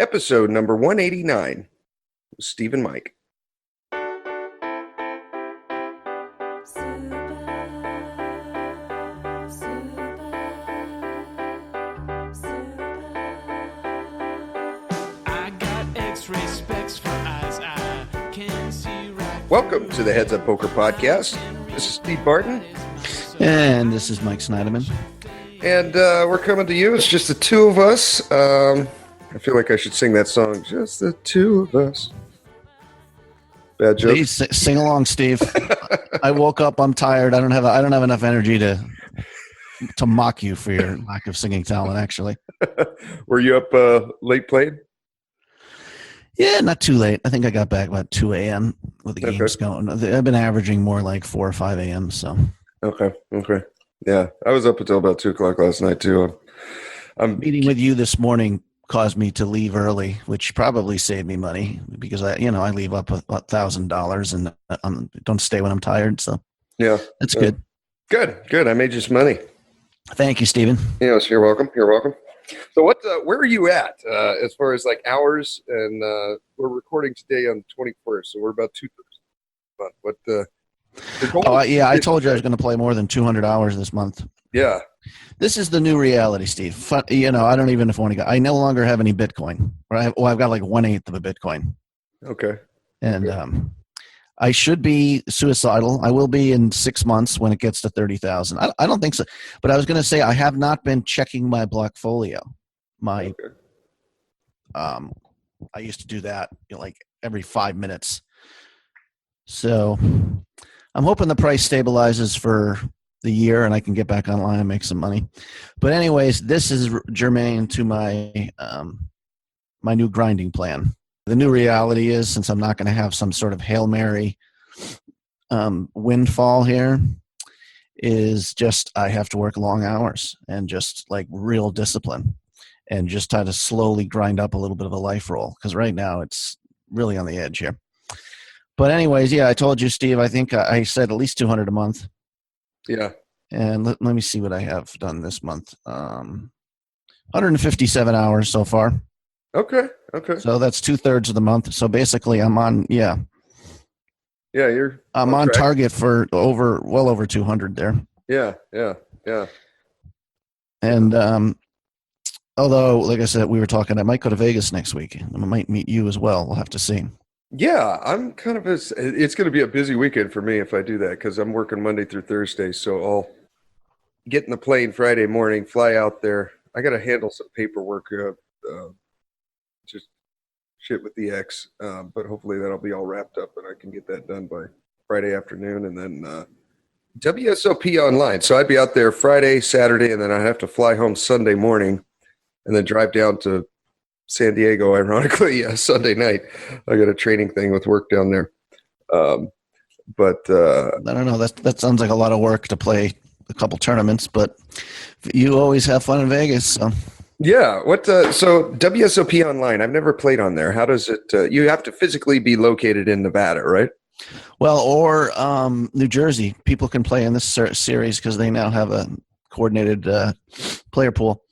episode number 189, Steve and Mike. Welcome to the Heads Up Poker Podcast. This is Steve Barton. And this is Mike Snyderman. And we're coming to you. It's just the two of us. I feel like I should sing that song. Just the two of us. Bad joke. Please sing along, Steve. I woke up. I'm tired. I don't have enough energy to mock you for your lack of singing talent. Actually, were you up late playing? Yeah, not too late. I think I got back about 2 a.m. with the games going. I've been averaging more like 4 or 5 a.m. So. Okay. Yeah, I was up until about 2 o'clock last night too. I'm meeting with you this morning caused me to leave early, which probably saved me money because I leave up $1,000 and don't stay when I'm tired. So yeah, that's good. Good. I made you some money. Thank you, Stephen. Yes, you're welcome. So where are you at as far as like hours? And we're recording today on the 21st, so we're about 2/3. What the goal? Oh yeah, I told you I was going to play more than 200 hours this month. Yeah. This is the new reality, Steve. I don't even know if I want to go. I no longer have any Bitcoin. I've got like 1/8 of a Bitcoin. Okay. And I should be suicidal. I will be in 6 months when it gets to 30,000. I don't think so. But I was going to say I have not been checking my Blockfolio. I used to do that like every 5 minutes. So I'm hoping the price stabilizes for the year and I can get back online and make some money. But anyways, this is germane to my my new grinding plan. The new reality is, since I'm not going to have some sort of Hail Mary windfall here, is just I have to work long hours and just like real discipline and just try to slowly grind up a little bit of a life roll, because right now it's really on the edge here. But anyways, yeah, I told you, Steve, I think I said at least 200 a month. Yeah. And let me see what I have done this month. 157 hours so far. Okay. So that's 2/3 of the month. So basically I'm on, Yeah, I'm on target for well over 200 there. Yeah. And although, like I said, we were talking, I might go to Vegas next week. I might meet you as well. We'll have to see. Yeah, I'm kind of it's going to be a busy weekend for me if I do that, because I'm working Monday through Thursday. So I'll get in the plane Friday morning, fly out there. I got to handle some paperwork, just shit with the ex. But hopefully that'll be all wrapped up and I can get that done by Friday afternoon. And then WSOP online. So I'd be out there Friday, Saturday, and then I'd have to fly home Sunday morning and then drive down to San Diego, ironically, Sunday night. I got a training thing with work down there. But I don't know. That sounds like a lot of work to play a couple tournaments, but you always have fun in Vegas. So. Yeah. So WSOP online, I've never played on there. How does it, you have to physically be located in Nevada, right? Well, or New Jersey. People can play in this series because they now have a coordinated player pool.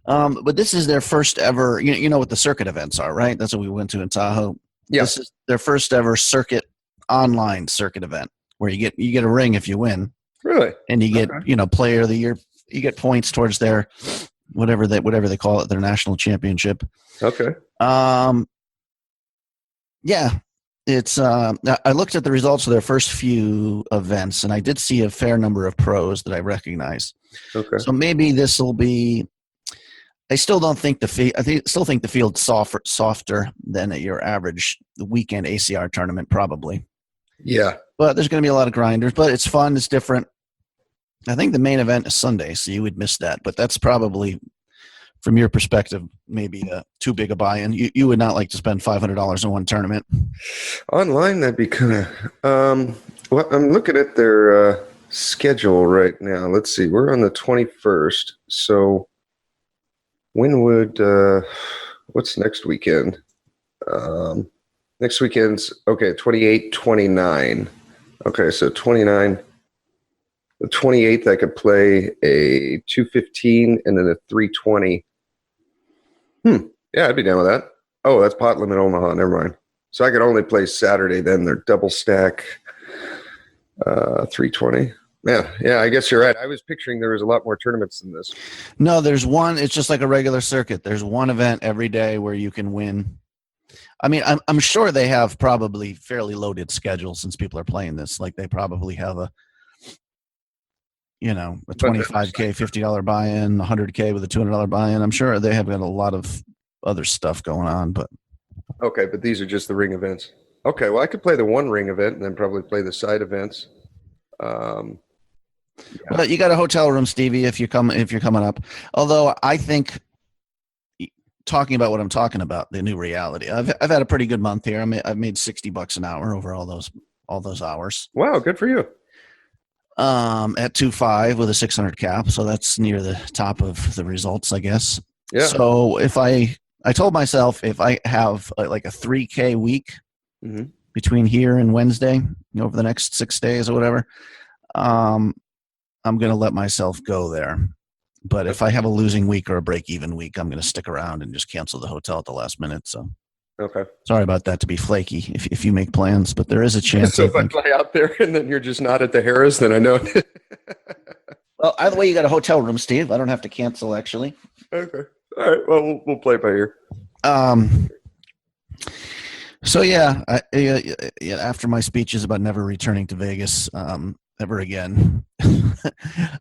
But this is their first ever, you know what the circuit events are, right? That's what we went to in Tahoe. Yeah. This is their first ever online circuit event where you get a ring if you win. Really? And you get, player of the year, you get points towards their, whatever they call it, their national championship. Okay. Yeah. It's, I looked at the results of their first few events and I did see a fair number of pros that I recognize. Okay. So maybe this will be, I still don't think still think the field's softer than at your average weekend ACR tournament, probably. Yeah. But there's going to be a lot of grinders, but it's fun. It's different. I think the main event is Sunday, so you would miss that. But that's probably, from your perspective, maybe too big a buy-in. You would not like to spend $500 in one tournament. Online, that'd be kind of well, I'm looking at their schedule right now. Let's see. We're on the 21st. So when would what's next weekend? Next weekend's 28, 29. Okay, so 29. The 28th, I could play a 215 and then a 320. Yeah, I'd be down with that. Oh, that's pot limit Omaha. Never mind. So I could only play Saturday then. They're double stack 320. Yeah, I guess you're right. I was picturing there was a lot more tournaments than this. No, there's one. It's just like a regular circuit. There's one event every day where you can win. I mean, I'm sure they have probably fairly loaded schedules since people are playing this. Like they probably have a 25K, $50 buy-in, 100K with a $200 buy-in. I'm sure they have got a lot of other stuff going on, but okay, but these are just the ring events. Okay, well, I could play the one ring event and then probably play the side events. Well, you got a hotel room, Stevie, if you're coming up. Although I think, talking about what I'm talking about, the new reality. I've had a pretty good month here. I've made $60 an hour over all those hours. Wow, good for you. At 2.5 with a 600 cap, so that's near the top of the results, I guess. Yeah. So if I told myself if I have like a 3K week between here and Wednesday, over the next 6 days or whatever, I'm going to let myself go there. But if I have a losing week or a break-even week, I'm going to stick around and just cancel the hotel at the last minute. So, okay. Sorry about that, to be flaky if you make plans, but there is a chance. So if I fly out there and then you're just not at the Harris, then I know. Well, either way, you got a hotel room, Steve. I don't have to cancel, actually. Okay. All right. Well, we'll play it by ear. So yeah, after my speeches about never returning to Vegas ever again,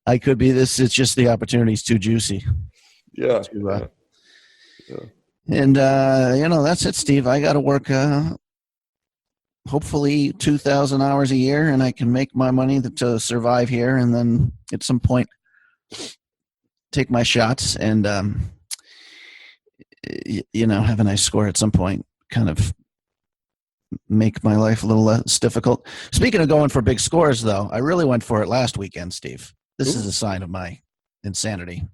I could be this. It's just the opportunity's too juicy. Yeah. And that's it, Steve. I got to work hopefully 2,000 hours a year, and I can make my money to survive here, and then at some point take my shots and have a nice score at some point. Kind of make my life a little less difficult. Speaking of going for big scores, though, I really went for it last weekend, Steve. This is a sign of my insanity.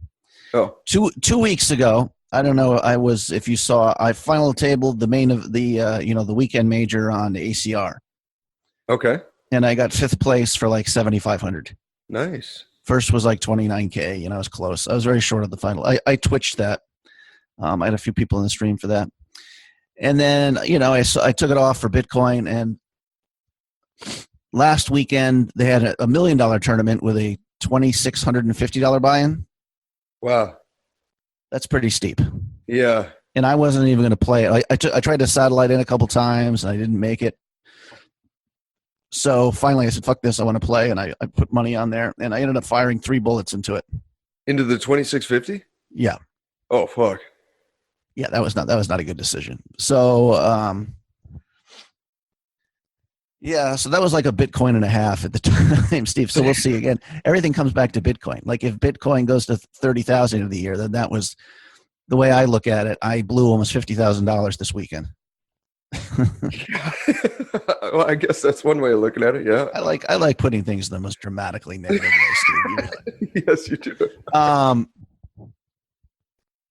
Oh, 2 weeks ago, I don't know. If you saw, I final tabled the main of the weekend major on the ACR. Okay. And I got 5th place for like 7,500. Nice. First was like 29K. I was close. I was very short of the final. I twitched that. I had a few people in the stream for that. And then, I took it off for Bitcoin. And last weekend, they had a $1 million tournament with a $2,650 buy-in. Wow. That's pretty steep. Yeah. And I wasn't even going to play it. I tried to satellite in a couple times, and I didn't make it. So finally, I said, fuck this. I want to play. And I put money on there. And I ended up firing 3 bullets into it. Into the 2,650? Yeah. Oh, fuck. Yeah, that was not a good decision. So, so that was like a Bitcoin and a half at the time, Steve. So we'll see again. Everything comes back to Bitcoin. Like if Bitcoin goes to 30,000 of the year, then that was the way I look at it. I blew almost $50,000 this weekend. Well, I guess that's one way of looking at it. Yeah. I like putting things in the most dramatically negative way, Steve. Yes, you do.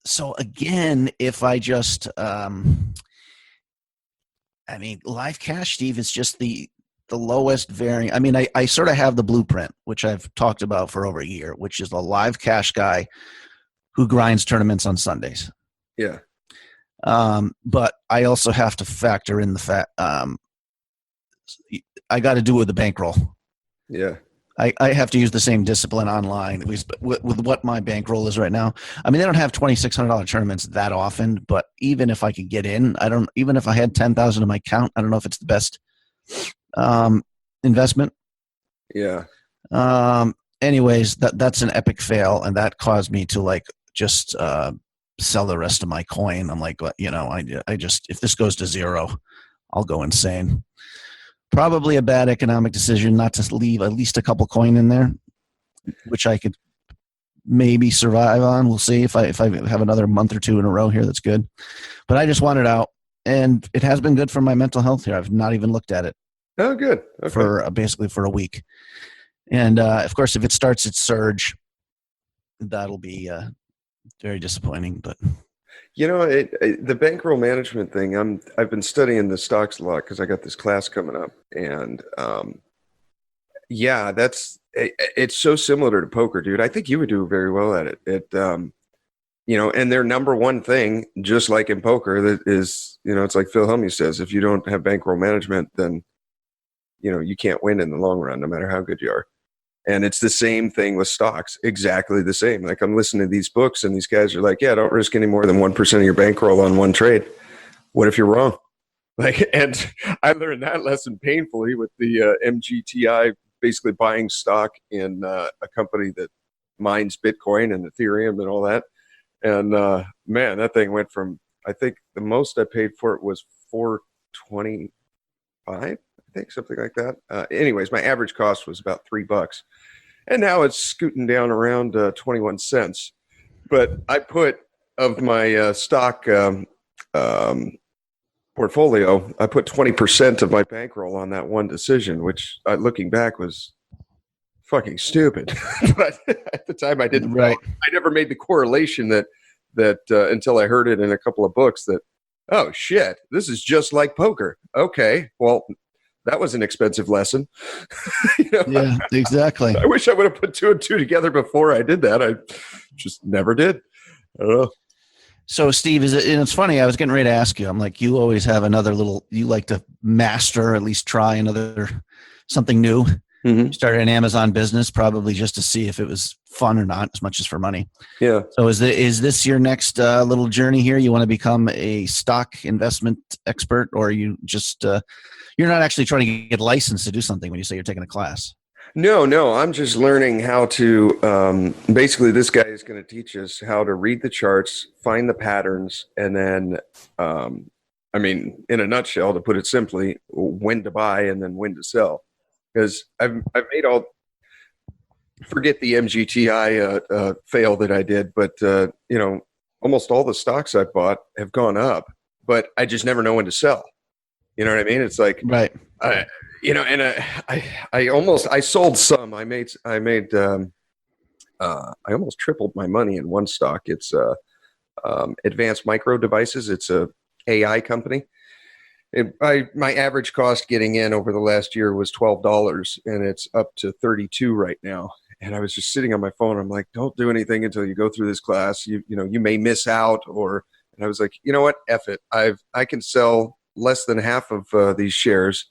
So again, if I just, live cash, Steve, is just the lowest varying. I mean, I sort of have the blueprint, which I've talked about for over a year, which is the live cash guy who grinds tournaments on Sundays. Yeah. But I also have to factor in the fact, I got to do it with the bankroll. Yeah. I have to use the same discipline online, at least with what my bankroll is right now. I mean, they don't have $2,600 tournaments that often, but even if I could get in, even if I had 10,000 in my account, I don't know if it's the best investment. Yeah. Anyways, that's an epic fail, and that caused me to just sell the rest of my coin. I'm like, I just, if this goes to zero, I'll go insane. Probably a bad economic decision not to leave at least a couple coin in there, which I could maybe survive on. We'll see if I have another month or 2 in a row here. That's good. But I just want it out, and it has been good for my mental health here. I've not even looked at it. Oh, good. Okay. For basically for a week. And of course, if it starts its surge, that'll be very disappointing. But the bankroll management thing, I've been studying the stocks a lot because I got this class coming up, and it's so similar to poker, dude. I think you would do very well at it. and their number one thing, just like in poker, that is, it's like Phil Hellmuth says, if you don't have bankroll management, then, you can't win in the long run, no matter how good you are. And it's the same thing with stocks, exactly the same. Like I'm listening to these books and these guys are like, yeah, don't risk any more than 1% of your bankroll on one trade. What if you're wrong? Like, and I learned that lesson painfully with the MGTI, basically buying stock in a company that mines Bitcoin and Ethereum and all that. And man, that thing went from, I think the most I paid for it was $425, I think, something like that. Anyways, my average cost was about $3. And now it's scooting down around 21 cents. But I put, of my stock portfolio, I put 20% of my bankroll on that one decision, which looking back was fucking stupid. But at the time I didn't know. I never made the correlation that until I heard it in a couple of books that, oh shit, this is just like poker. Okay, well, that was an expensive lesson. Yeah, exactly. I wish I would have put 2 and 2 together before I did that. I just never did. I don't know. So, Steve, and it's funny, I was getting ready to ask you. I'm like, you always have another you like to master, or at least try something new. Mm-hmm. You started an Amazon business probably just to see if it was fun or not, as much as for money. Yeah. So is this your next little journey here? You want to become a stock investment expert, or you just you're not actually trying to get licensed to do something when you say you're taking a class? No. I'm just learning how to, basically this guy is going to teach us how to read the charts, find the patterns, and then, in a nutshell, to put it simply, when to buy and then when to sell. Because I've made forget the MGTI fail that I did, but, almost all the stocks I've bought have gone up, but I just never know when to sell. You know what I mean? It's like, right. I sold some. I almost tripled my money in one stock. It's Advanced Micro Devices. It's a AI company. My average cost getting in over the last year was $12, and it's up to $32 right now. And I was just sitting on my phone. I'm like, don't do anything until you go through this class. You may miss out. And I was like, you know what? F it. I can sell less than half of these shares,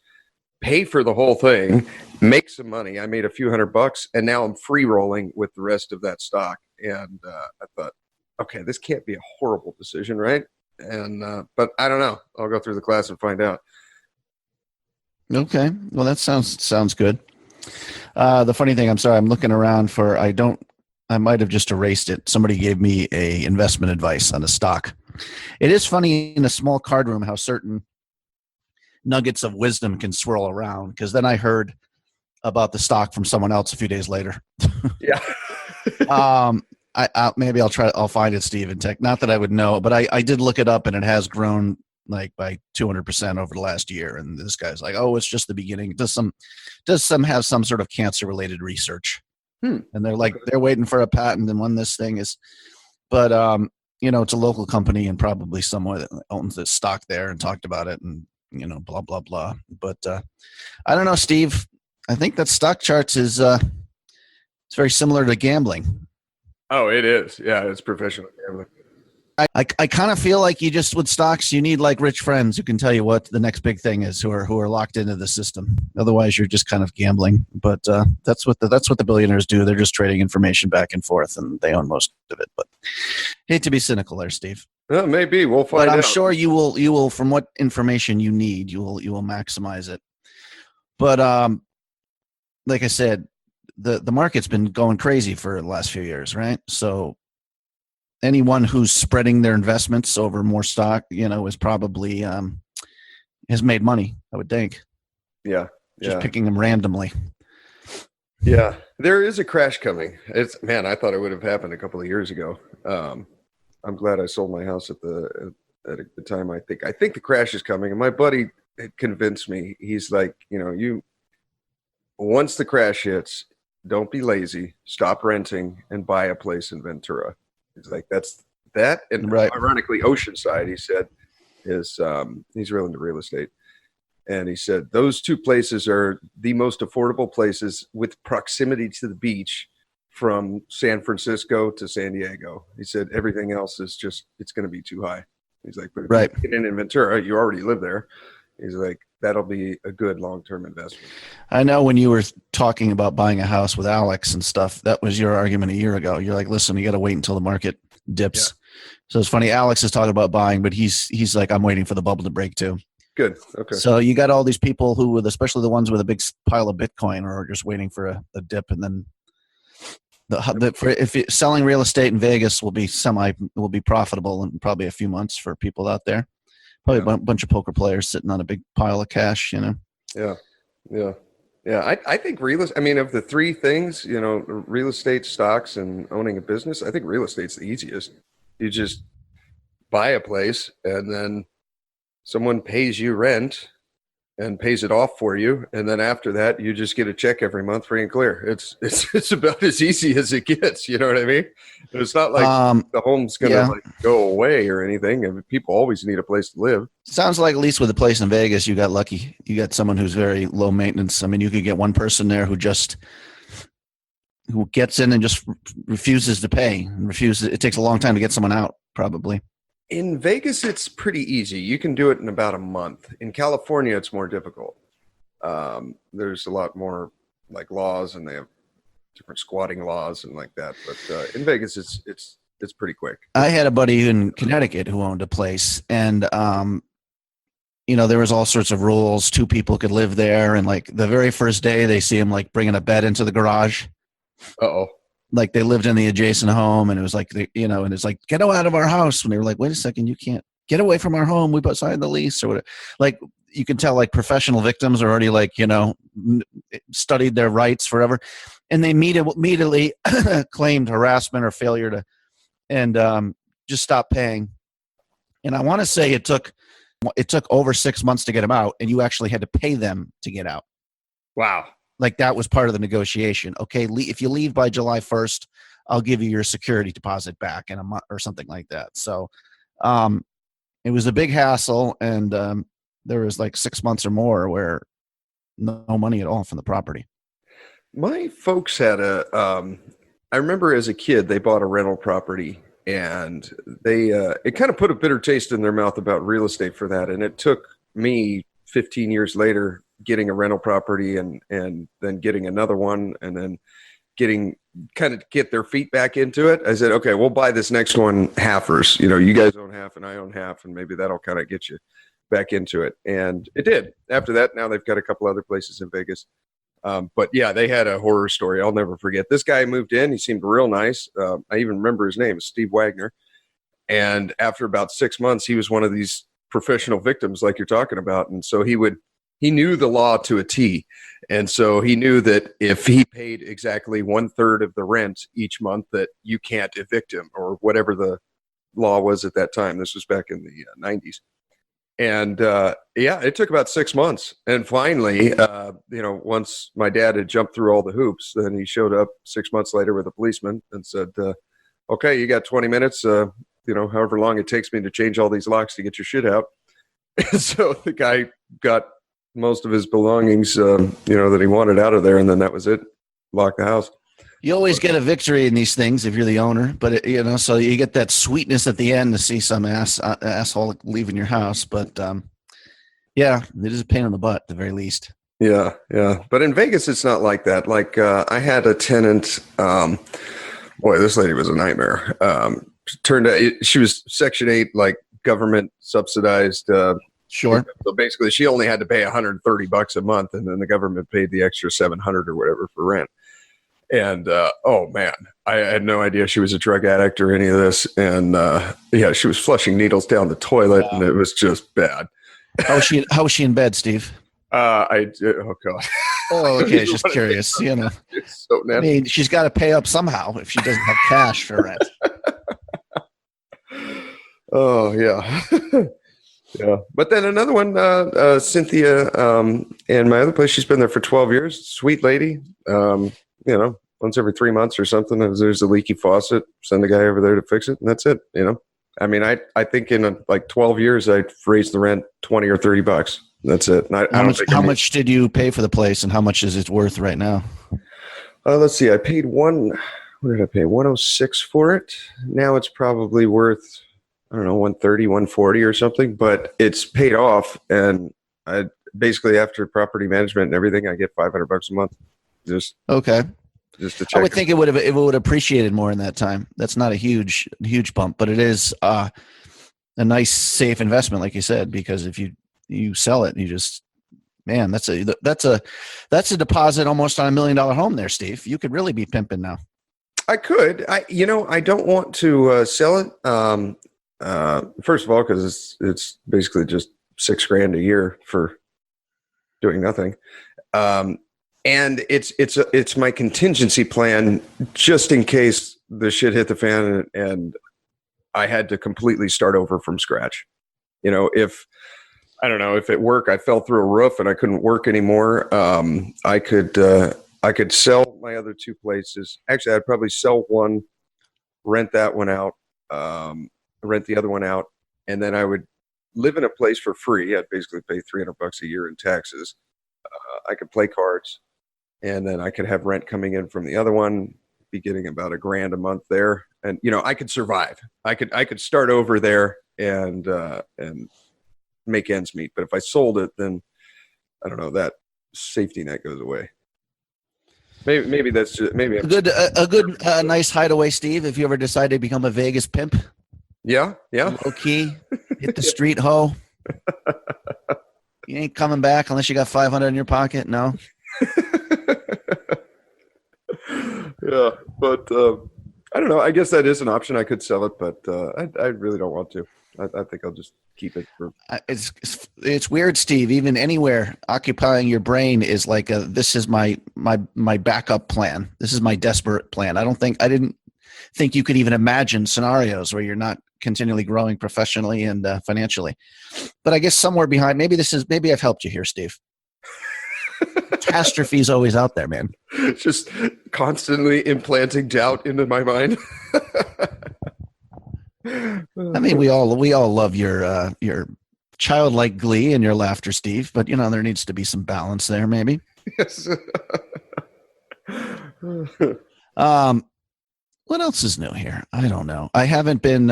pay for the whole thing, make some money. I made a few $100, and now I'm free rolling with the rest of that stock. And I thought, okay, this can't be a horrible decision, right? And but I don't know. I'll go through the class and find out. Okay, well that sounds good. The funny thing, I'm looking around for. I might have just erased it. Somebody gave me a investment advice on a stock. It is funny in a small card room how certain nuggets of wisdom can swirl around, because then I heard about the stock from someone else a few days later. Yeah. Maybe I'll find it, Steve, in tech. Not that I would know, but I did look it up, and it has grown like by 200% over the last year. And this guy's like, oh, it's just the beginning. It does some have some sort of cancer related research. And they're like, they're waiting for a patent and when this thing is, but it's a local company and probably someone that owns this stock there and talked about it and, blah, blah, blah. But I don't know, Steve, I think that stock charts is, it's very similar to gambling. Oh, it is. Yeah. It's professional gambling. I kind of feel like with stocks, you need like rich friends who can tell you what the next big thing is, who are locked into the system. Otherwise, you're just kind of gambling. But that's what the billionaires do. They're just trading information back and forth, and they own most of it. But hate to be cynical there, Steve. Well, maybe we'll find out. But I'm sure you will. From what information you need, you will maximize it. But like I said, the market's been going crazy for the last few years, right? So anyone who's spreading their investments over more stock, is probably has made money, I would think. Yeah. Just picking them randomly. Yeah. There is a crash coming. I thought it would have happened a couple of years ago. I'm glad I sold my house at the time. I think the crash is coming. And my buddy had convinced me. He's like, once the crash hits, don't be lazy, stop renting and buy a place in Ventura. He's like, that's that. And right. Ironically, Oceanside, he said, is he's real into real estate. And he said, those two places are the most affordable places with proximity to the beach from San Francisco to San Diego. He said everything else is just, it's going to be too high. He's like, but if Right. you get in Ventura, you already live there. He's like, that'll be a good long-term investment. I know when you were talking about buying a house with Alex and stuff, that was your argument a year ago. You're like, listen, you got to wait until the market dips. Yeah. So it's funny. Alex is talking about buying, but he's like, I'm waiting for the bubble to break too. Good. Okay. So you got all these people who, especially the ones with a big pile of Bitcoin, are just waiting for a dip, and then selling real estate in Vegas will be profitable in probably a few months for people out there. Probably a bunch of poker players sitting on a big pile of cash, you know. Yeah. I think I mean, of the three things, you know, real estate, stocks, and owning a business, I think real estate's the easiest. You just buy a place, and then someone pays you rent and pays it off for you, and then after that, you just get a check every month, free and clear. It's about as easy as it gets. You know what I mean? It's not like the home's gonna like go away or anything. I mean, people always need a place to live. Sounds like, at least with the place in Vegas, you got lucky. You got someone who's very low maintenance. I mean, you could get one person there who gets in and just refuses to pay. It takes a long time to get someone out, probably. In Vegas, it's pretty easy. You can do it in about a month. In California, it's more difficult. There's a lot more like laws, and they have different squatting laws and like that. But in Vegas, it's pretty quick. I had a buddy in Connecticut who owned a place, and you know, there was all sorts of rules. 2 people could live there, and like the very first day, they see him like bringing a bed into the garage. Uh-oh. Like they lived in the adjacent home, and it was like, and it's like, get out of our house. And they were like, wait a second, you can't get away from our home. We signed the lease or whatever. Like you can tell, like professional victims are already like, you know, studied their rights forever. And they immediately claimed harassment or failure to, and just stopped paying. And I want to say it took over 6 months to get them out, and you actually had to pay them to get out. Wow. Like that was part of the negotiation. Okay, if you leave by July 1st, I'll give you your security deposit back in a month or something like that. So it was a big hassle, and there was like 6 months or more where no money at all from the property. My folks had I remember as a kid, they bought a rental property, and it kind of put a bitter taste in their mouth about real estate for that. And it took me 15 years later getting a rental property and then getting another one, and then get their feet back into it. I said, okay, we'll buy this next one halfers. You know, you guys own half and I own half, and maybe that'll kind of get you back into it. And it did. After that, now they've got a couple other places in Vegas. But yeah, they had a horror story I'll never forget. This guy moved in. He seemed real nice. I even remember his name, Steve Wagner. And after about 6 months, he was one of these professional victims like you're talking about. And so he knew the law to a T. And so he knew that if he paid exactly 1/3 of the rent each month, that you can't evict him, or whatever the law was at that time. This was back in the 90s. And it took about 6 months. And finally, once my dad had jumped through all the hoops, then he showed up 6 months later with a policeman and said, okay, you got 20 minutes, however long it takes me to change all these locks to get your shit out. And so the guy got most of his belongings, that he wanted out of there, and then that was it. Lock the house. You always get a victory in these things if you're the owner, but so you get that sweetness at the end to see some asshole leaving your house. But it is a pain in the butt at the very least. Yeah. But in Vegas, it's not like that. Like I had a tenant. Boy, this lady was a nightmare. Turned out she was Section 8, like government subsidized. Sure. So basically, she only had to pay $130 a month, and then the government paid the extra $700 or whatever for rent. And oh man, I had no idea she was a drug addict or any of this. And she was flushing needles down the toilet, and it was just bad. How was she in bed, Steve? Oh god. Oh, okay. Just curious. It's so nasty. I mean, she's got to pay up somehow if she doesn't have cash for rent. Oh yeah. Yeah, but then another one, Cynthia, and my other place, she's been there for 12 years. Sweet lady. Once every 3 months or something, if there's a leaky faucet, send a guy over there to fix it, and that's it. I mean, I think in 12 years, I'd raised the rent $20 or $30. That's it. How much did you pay for the place, and how much is it worth right now? Let's see. I paid what did I pay? 106 for it. Now it's probably worth, I don't know, 130, 140 or something, but it's paid off. And I basically, after property management and everything, I get $500 a month. Just to check. I would think it would have appreciated more in that time. That's not a huge bump, but it is a nice safe investment, like you said, because if you sell it, you just, man, that's a deposit almost on $1 million home there, Steve. You could really be pimping now. I could. I don't want to sell it. First of all, because it's basically just $6,000 a year for doing nothing. And it's my contingency plan just in case the shit hit the fan and I had to completely start over from scratch. If at work I fell through a roof and I couldn't work anymore, I could sell my other two places. Actually, I'd probably sell one, rent that one out, rent the other one out, and then I would live in a place for free. I'd basically pay $300 a year in taxes. I could play cards, and then I could have rent coming in from the other one, be getting about $1,000 a month there, and I could survive. I could start over there and make ends meet. But if I sold it, then I don't know, that safety net goes away. Maybe that's just, maybe a good nice hideaway, Steve. If you ever decide to become a Vegas pimp, yeah, low key, hit the street hoe. You ain't coming back unless you got 500 in your pocket. No. Yeah, but I don't know. I guess that is an option. I could sell it, but I really don't want to. I think I'll just keep it for. It's weird, Steve. Even anywhere occupying your brain is like this is my backup plan. This is my desperate plan. I didn't think you could even imagine scenarios where you're not continually growing professionally and financially. But I guess somewhere behind, maybe I've helped you here, Steve. Catastrophe is always out there, man. Just constantly implanting doubt into my mind. I mean, we all love your childlike glee and your laughter, Steve. But there needs to be some balance there, maybe. Yes. What else is new here? I don't know. I haven't been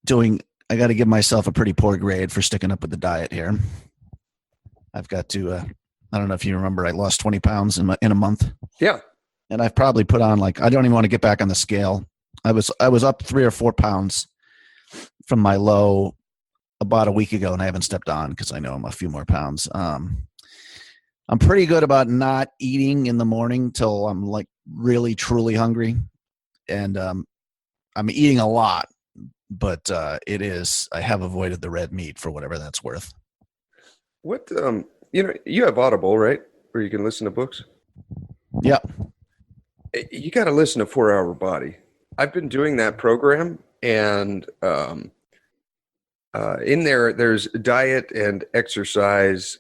doing. I got to give myself a pretty poor grade for sticking up with the diet here. I've got to. I don't know if you remember. I lost 20 pounds in a month. Yeah. And I've probably put on I don't even want to get back on the scale. I was up 3 or 4 pounds from my low about a week ago, and I haven't stepped on because I know I'm a few more pounds. I'm pretty good about not eating in the morning till I'm really truly hungry, and I'm eating a lot, but I have avoided the red meat for whatever that's worth. What you have Audible, right, where you can listen to books? Yeah. You got to listen to 4 Hour Body. I've been doing that program, and in there's diet and exercise.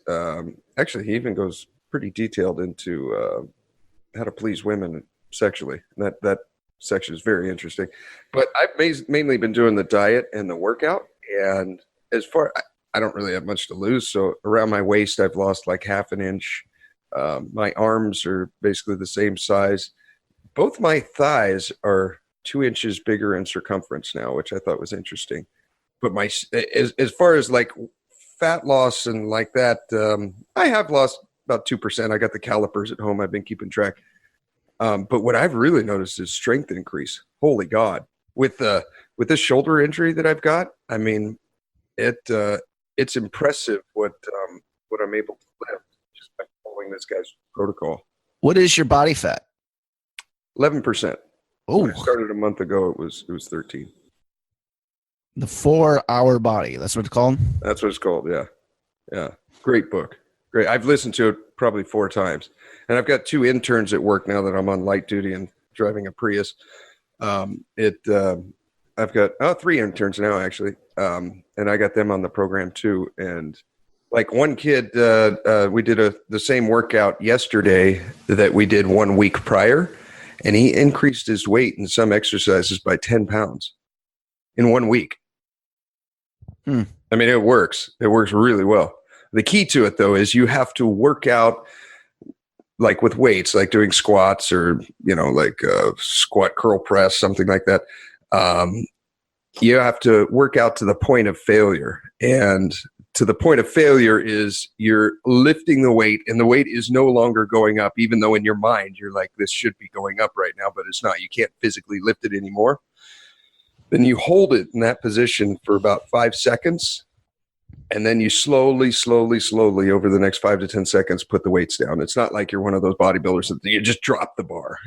Actually, he even goes pretty detailed into how to please women sexually. That section is very interesting. But I've mainly been doing the diet and the workout, and I don't really have much to lose. So around my waist, I've lost like half an inch. My arms are basically the same size. Both my thighs are 2 inches bigger in circumference now, which I thought was interesting. But as far as like fat loss and like that, I have lost about 2%. I got the calipers at home. I've been keeping track. But what I've really noticed is strength increase. Holy God. With this shoulder injury that I've got, I mean, it's impressive what I'm able to lift just by following this guy's protocol. What is your body fat? 11%. Oh, when I started a month ago, it was 13. The 4 Hour Body. That's what it's called? That's what it's called. Yeah. Yeah. Great book. Great. I've listened to it probably 4 times, and I've got 2 interns at work now that I'm on light duty and driving a Prius. I've got 3 interns now actually. And I got them on the program too. And like one kid, we did the same workout yesterday that we did 1 week prior, and he increased his weight in some exercises by 10 pounds in 1 week. I mean, it works. It works really well. The key to it though is you have to work out like with weights, like doing squats or, like squat curl press, something like that. You have to work out to the point of failure. And to the point of failure is you're lifting the weight and the weight is no longer going up, even though in your mind you're like, this should be going up right now, but it's not. You can't physically lift it anymore. Then you hold it in that position for about 5 seconds. And then you slowly over the next 5 to 10 seconds, put the weights down. It's not like you're one of those bodybuilders that you just drop the bar,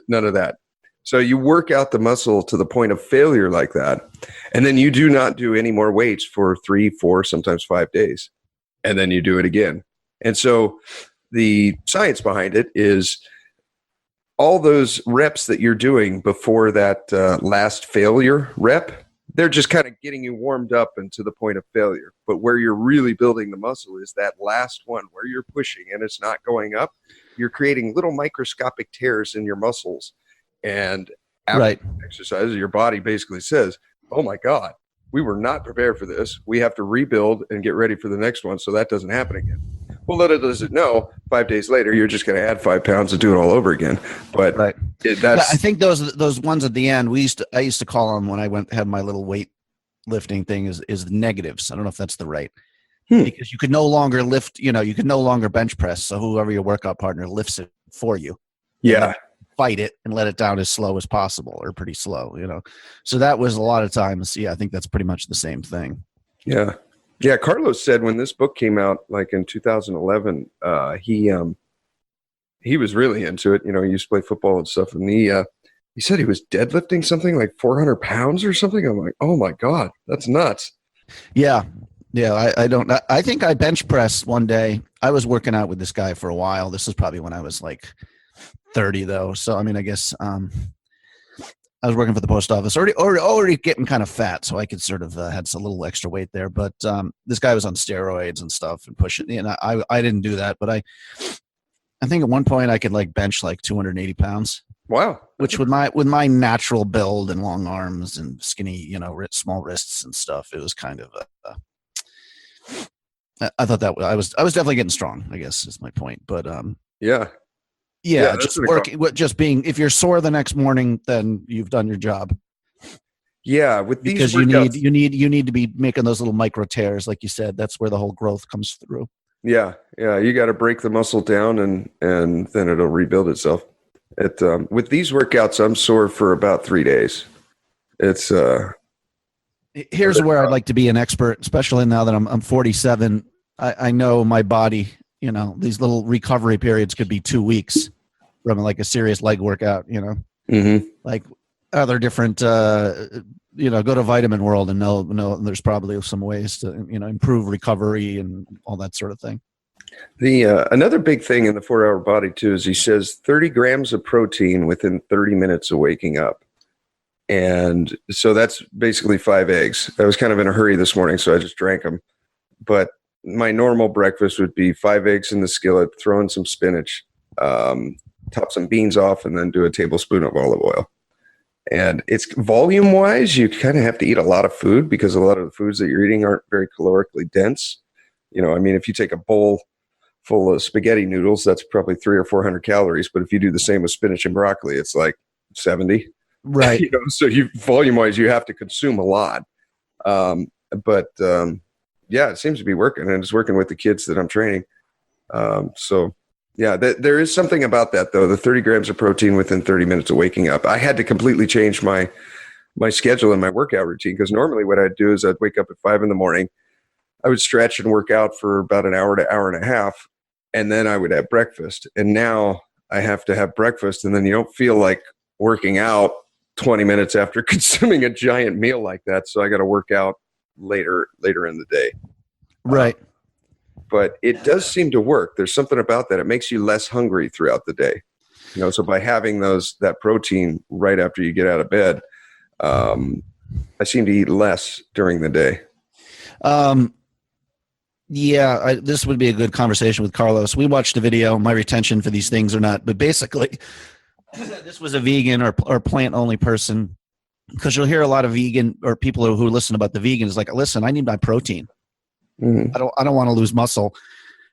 none of that. So you work out the muscle to the point of failure like that. And then you do not do any more weights for 3, 4, sometimes 5 days. And then you do it again. And so the science behind it is all those reps that you're doing before that last failure rep, they're just kind of getting you warmed up and to the point of failure. But where you're really building the muscle is that last one where you're pushing and it's not going up. You're creating little microscopic tears in your muscles. And after exercise, your body basically says, oh my God, we were not prepared for this. We have to rebuild and get ready for the next one so that doesn't happen again. Well, little does it know, 5 days later, you're just going to add 5 pounds and do it all over again. But I think those ones at the end, I used to call them when I had my little weight lifting thing is the negatives. I don't know if that's the right. Because you could no longer lift, you could no longer bench press. So whoever your workout partner lifts it for you. Yeah. Fight it and let it down as slow as possible or pretty slow, So that was a lot of times. Yeah, I think that's pretty much the same thing. Yeah. Yeah. Carlos said when this book came out, like in 2011, he was really into it. He used to play football and stuff. And he said he was deadlifting something like 400 pounds or something. I'm like, oh my God, that's nuts. Yeah. Yeah. I think I bench pressed one day. I was working out with this guy for a while. This was probably when I was like 30 though. So, I mean, I guess, I was working for the post office already getting kind of fat. So I could sort of had a little extra weight there, but, this guy was on steroids and stuff and pushing, and I didn't do that, but I think at one point I could like bench like 280 pounds. Wow. Which with my natural build and long arms and skinny, small wrists and stuff, it was kind of, I thought that I was definitely getting strong, I guess is my point, but, yeah, just being, if you're sore the next morning, then you've done your job. Yeah, with these because workouts, you need to be making those little micro tears, like you said. That's where the whole growth comes through. Yeah, you got to break the muscle down, and then it'll rebuild itself. With these workouts, I'm sore for about 3 days. It's here's where I'd like to be an expert, especially now that I'm 47. I know my body. These little recovery periods could be 2 weeks from like a serious leg workout, like other different, go to Vitamin World and know there's probably some ways to, improve recovery and all that sort of thing. Another big thing in the 4-Hour Body too, is he says 30 grams of protein within 30 minutes of waking up. And so that's basically 5 eggs. I was kind of in a hurry this morning, so I just drank them, but my normal breakfast would be 5 eggs in the skillet, throw in some spinach, top some beans off, and then do a tablespoon of olive oil. And it's volume wise, you kind of have to eat a lot of food because a lot of the foods that you're eating aren't very calorically dense. If you take a bowl full of spaghetti noodles, that's probably 300 or 400 calories. But if you do the same with spinach and broccoli, it's like 70. Right. So volume wise, you have to consume a lot. Yeah, it seems to be working, and it's working with the kids that I'm training. There is something about that, though. The 30 grams of protein within 30 minutes of waking up. I had to completely change my schedule and my workout routine, because normally what I'd do is I'd wake up at 5 in the morning. I would stretch and work out for about an hour to hour and a half, and then I would have breakfast. And now I have to have breakfast, and then you don't feel like working out 20 minutes after consuming a giant meal like that. So I got to work out later in the day. Right. But it does seem to work. There's something about that. It makes you less hungry throughout the day. So by having that protein right after you get out of bed, I seem to eat less during the day. This would be a good conversation with Carlos. We watched a video, my retention for these things or not, but basically this was a vegan or plant-only person, because you'll hear a lot of vegan or people who listen about the vegans like, listen, I need my protein. Mm-hmm. I don't want to lose muscle.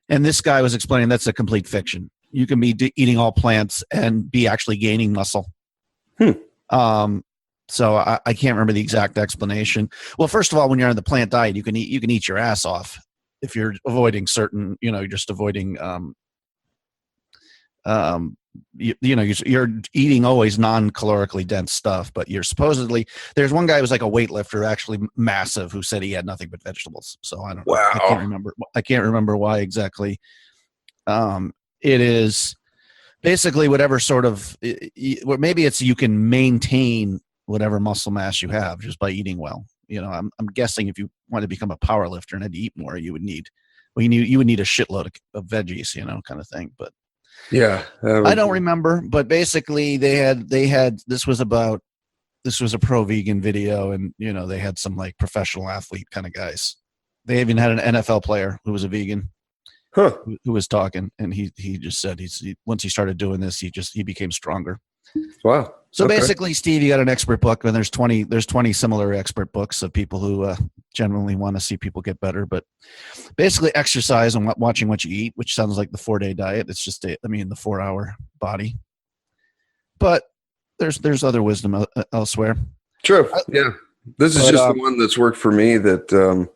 And this guy was explaining that's a complete fiction. You can be eating all plants and be actually gaining muscle. So I can't remember the exact explanation. Well, first of all, when you're on the plant diet, you can eat your ass off if you're avoiding certain, you're just avoiding, you're eating always non-calorically dense stuff, but you're supposedly, there's one guy who was like a weightlifter, actually massive, who said he had nothing but vegetables. So I don't know. Wow. I can't remember why exactly. It is basically whatever sort of, maybe it's you can maintain whatever muscle mass you have just by eating well. I'm guessing if you want to become a power lifter and had to eat more, you would need a shitload of veggies, kind of thing. But yeah, I don't remember. But basically, they had this was a pro vegan video, and they had some like professional athlete kind of guys. They even had an NFL player who was a vegan. Who was talking, and he just said once he started doing this, he became stronger. Wow. So basically, Steve, you got an expert book, and there's 20 similar expert books of people who genuinely want to see people get better. But basically, exercise and watching what you eat, which sounds like the 4-day diet. It's just the 4-hour body. But there's other wisdom elsewhere. True. Yeah. This is just the one that's worked for me. That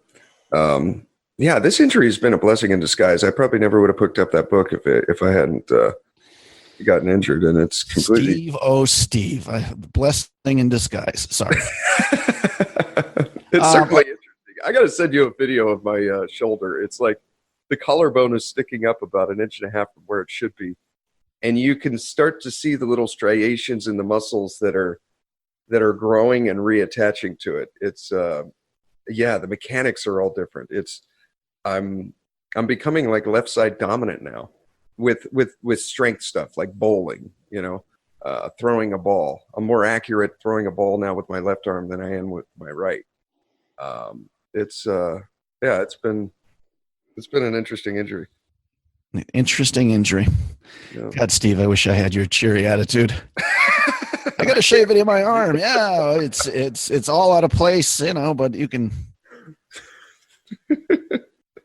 yeah, this injury has been a blessing in disguise. I probably never would have picked up that book if I hadn't gotten injured, and it's completely Steve, blessing in disguise. Sorry. It's certainly interesting. I got to send you a video of my shoulder. It's like the collarbone is sticking up about 1.5 inches from where it should be, and you can start to see the little striations in the muscles that are growing and reattaching to it. It's yeah, the mechanics are all different. I'm becoming like left side dominant now with strength stuff like bowling, throwing a ball. I'm more accurate throwing a ball now with my left arm than I am with my right. It's been an interesting injury. Interesting injury. Yeah. God, Steve, I wish I had your cheery attitude. I got to shave it in my arm. Yeah, it's all out of place, but you can.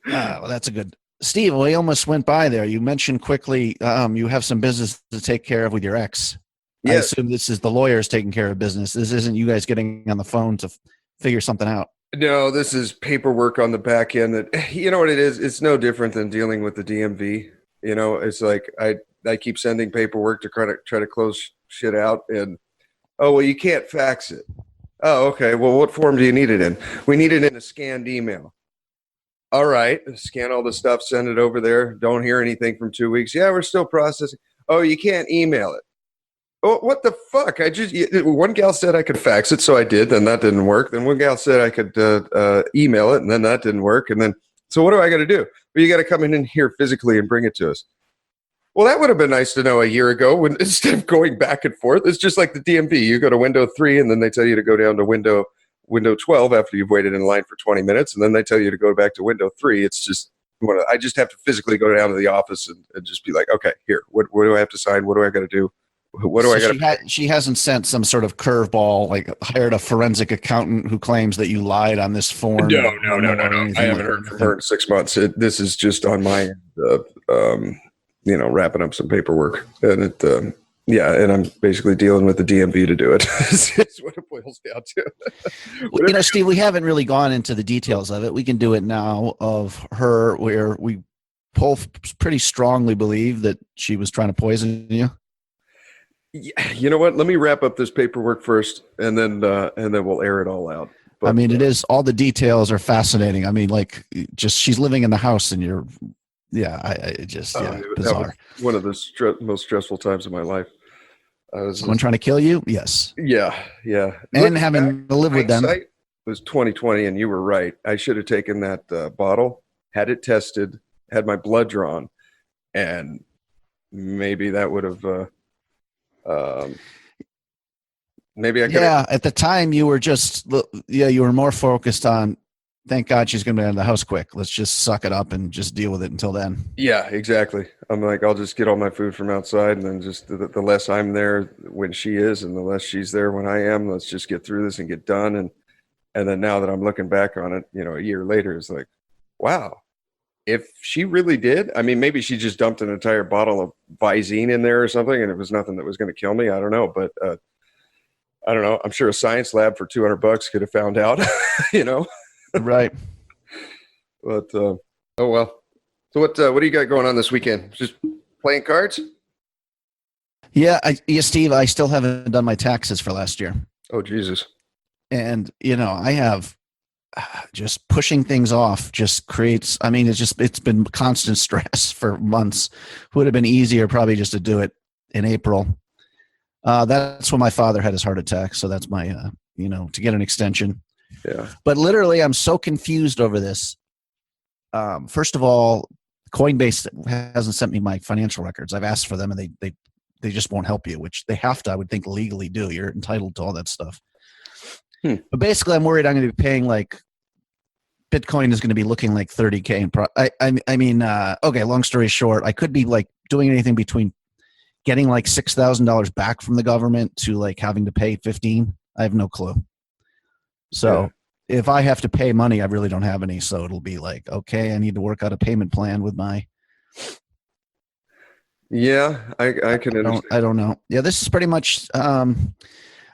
Well, that's a good. Steve, we almost went by there. You mentioned quickly you have some business to take care of with your ex. Yes. I assume this is the lawyers taking care of business. This isn't you guys getting on the phone to figure something out. No, this is paperwork on the back end. That you know what it is. It's no different than dealing with the DMV. It's like I keep sending paperwork to try to close shit out, and oh well, you can't fax it. Oh, okay. Well, what form do you need it in? We need it in a scanned email. All right, scan all the stuff, send it over there. Don't hear anything from 2 weeks. Yeah, we're still processing. Oh, you can't email it. Oh, what the fuck? One gal said I could fax it, so I did. Then that didn't work. Then one gal said I could email it, and then that didn't work. And then, so what do I got to do? Well, you got to come in here physically and bring it to us. Well, that would have been nice to know a year ago. Instead of going back and forth, it's just like the DMV. You go to window 3, and then they tell you to go down to window 12 after you've waited in line for 20 minutes, and then they tell you to go back to window 3. It's just, I just have to physically go down to the office and just be like, okay, here, what do I have to sign? What do I got to do? What do I got to? She hasn't sent some sort of curveball, like hired a forensic accountant who claims that you lied on this form. No. I haven't heard from her in 6 months. This is just on my end, wrapping up some paperwork, and and I'm basically dealing with the DMV to do it. It's what it boils down to. Steve, we haven't really gone into the details of it. We can do it now of her, where we both pretty strongly believe that she was trying to poison you. You know what? Let me wrap up this paperwork first, and then we'll air it all out. But, it is, all the details are fascinating. Just she's living in the house, and you're. Yeah, bizarre. One of the most stressful times of my life. Someone trying to kill you? Yes. Yeah. And having to live with them. It was 2020, and you were right. I should have taken that bottle, had it tested, had my blood drawn, and maybe that would have. Maybe I could. Yeah, at the time you were you were more focused on. Thank God she's going to be out of the house quick. Let's just suck it up and just deal with it until then. Yeah, exactly. I'm like, I'll just get all my food from outside, and then just the less I'm there when she is, and the less she's there when I am. Let's just get through this and get done. And then now that I'm looking back on it, a year later, it's like, wow, if she really did, I mean, maybe she just dumped an entire bottle of Visine in there or something, and it was nothing that was going to kill me. I don't know, but I don't know. I'm sure a science lab for $200 could have found out, you know. Right. But oh well. So what do you got going on this weekend? Just playing cards? Yeah, Steve, I still haven't done my taxes for last year. Oh Jesus. And I have just pushing things off just creates, I mean, it's been constant stress for months. Would have been easier probably just to do it in April. That's when my father had his heart attack. So that's my, to get an extension. Yeah. But literally, I'm so confused over this. First of all, Coinbase hasn't sent me my financial records. I've asked for them, and they just won't help you, which they have to, I would think, legally do. You're entitled to all that stuff. But basically, I'm worried I'm going to be paying like Bitcoin is going to be looking like 30K. I mean, okay, long story short, I could be like doing anything between getting like $6,000 back from the government to like having to pay 15. I have no clue. So if I have to pay money, I really don't have any. So it'll be like, okay, I need to work out a payment plan with my. Yeah, I can understand. I don't know. Yeah, this is pretty much.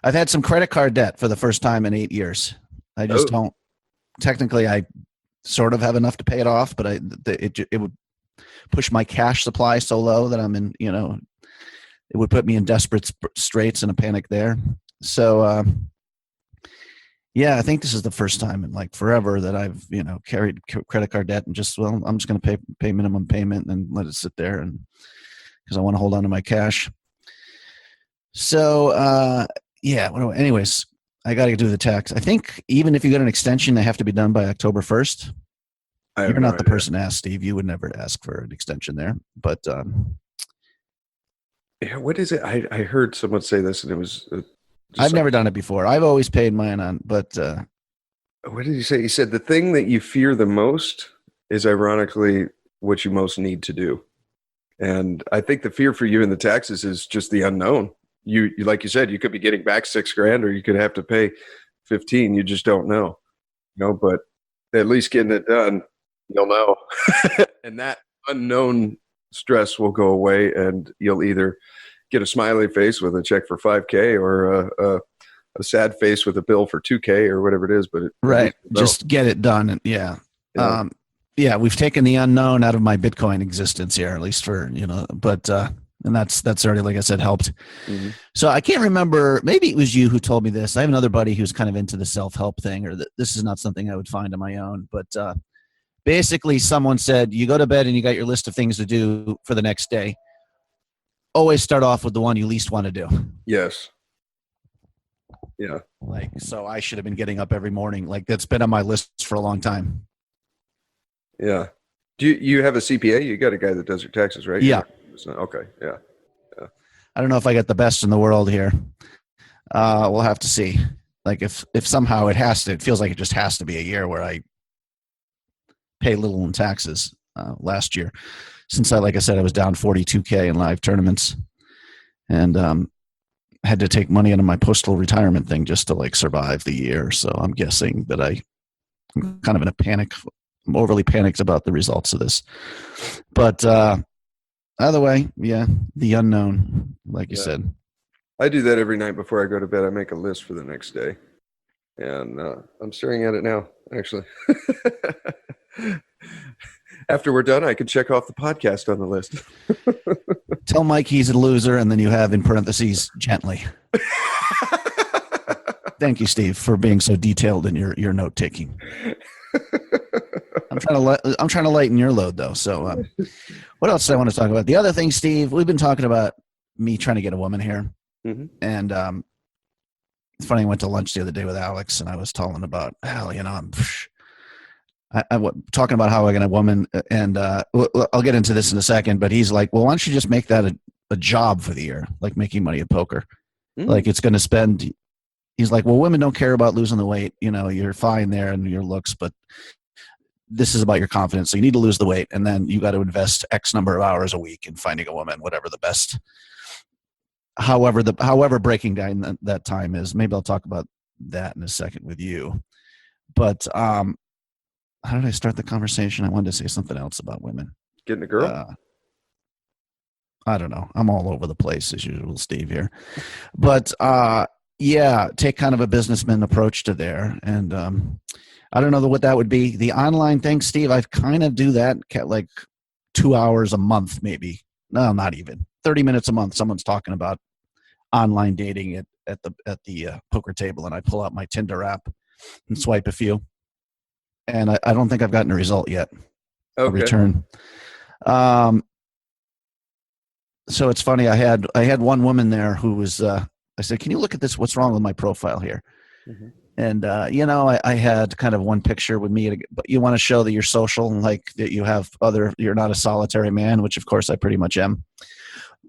I've had some credit card debt for the first time in 8 years. I just don't. Technically, I sort of have enough to pay it off, but it would push my cash supply so low that I'm in. It would put me in desperate straits and a panic there. So. Yeah, I think this is the first time in like forever that I've, carried credit card debt and I'm just going to pay minimum payment and let it sit there, and because I want to hold on to my cash. So, anyways, I got to do the tax. I think even if you get an extension, they have to be done by October 1st. You're not the person to ask, Steve. You would never ask for an extension there, but yeah, what is it? I heard someone say this, and it was. I've never done it before. I've always paid mine on, but what did he say? He said the thing that you fear the most is ironically what you most need to do. And I think the fear for you in the taxes is just the unknown. You like you said, you could be getting back $6,000, or you could have to pay 15. You just don't know, but at least getting it done, you'll know. And that unknown stress will go away, and you'll either get a smiley face with a check for $5K or a sad face with a bill for $2K or whatever it is. But right, just get it done. And yeah, we've taken the unknown out of my Bitcoin existence here, at least for But and that's already, like I said, helped. Mm-hmm. So I can't remember. Maybe it was you who told me this. I have another buddy who's kind of into the self-help thing, or this is not something I would find on my own. But basically, someone said you go to bed and you got your list of things to do for the next day. Always start off with the one you least want to do. Yes. Yeah. So I should have been getting up every morning. Like, that's been on my list for a long time. Yeah. Do you have a CPA? You got a guy that does your taxes, right? Yeah. Okay. Yeah. I don't know if I got the best in the world here. We'll have to see. Like if somehow it feels like it just has to be a year where I pay little in taxes last year. Since like I said, I was down 42K in live tournaments, and had to take money out of my postal retirement thing just to like survive the year. So I'm guessing that I'm kind of in a panic. I'm overly panicked about the results of this. But either way, yeah, the unknown, like you said. I do that every night before I go to bed. I make a list for the next day, and I'm staring at it now, actually. After we're done, I can check off the podcast on the list. Tell Mike he's a loser, and then you have in parentheses, gently. Thank you, Steve, for being so detailed in your note taking. I'm trying to lighten your load, though. So, what else do I want to talk about? The other thing, Steve, we've been talking about me trying to get a woman here, and it's funny. I went to lunch the other day with Alex, and I was telling about how I'm talking about how I get a woman, and I'll get into this in a second. But he's like, "Well, why don't you just make that a job for the year, like making money at poker? Like it's going to spend." He's like, "Well, women don't care about losing the weight. You're fine there and your looks, but this is about your confidence. So you need to lose the weight, and then you got to invest X number of hours a week in finding a woman, whatever the best, however breaking down that time is. Maybe I'll talk about that in a second with you, but." how did I start the conversation? I wanted to say something else about women. Getting a girl? I don't know. I'm all over the place as usual, Steve here. But yeah, take kind of a businessman approach to there. And I don't know what that would be. The online thing, Steve, I kind of do that like 2 hours a month, maybe. No, not even 30 minutes a month. Someone's talking about online dating at the poker table, and I pull out my Tinder app and swipe a few. And I don't think I've gotten a result yet. Okay. A return. So it's funny. I had one woman there who was. I said, "Can you look at this? What's wrong with my profile here?" Mm-hmm. And I had kind of one picture with me, but you want to show that you're social, like that you have you're not a solitary man, which of course I pretty much am.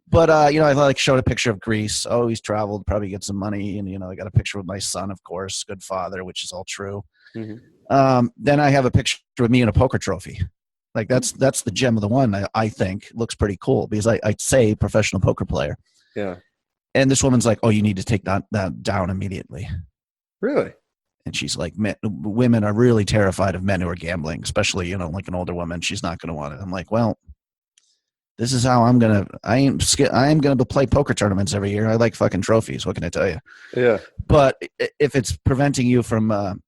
But I like showed a picture of Greece. Oh, he's traveled, probably get some money, and I got a picture with my son, of course, good father, which is all true. Mm-hmm. Then I have a picture of me in a poker trophy. Like that's the gem of the one. I think looks pretty cool because I say professional poker player. Yeah. And this woman's like, "Oh, you need to take that down immediately." Really? And she's like, women are really terrified of men who are gambling, especially, like an older woman. She's not going to want it. I'm like, well, this is how I am going to play poker tournaments every year. I like fucking trophies. What can I tell you? Yeah. But if it's preventing you from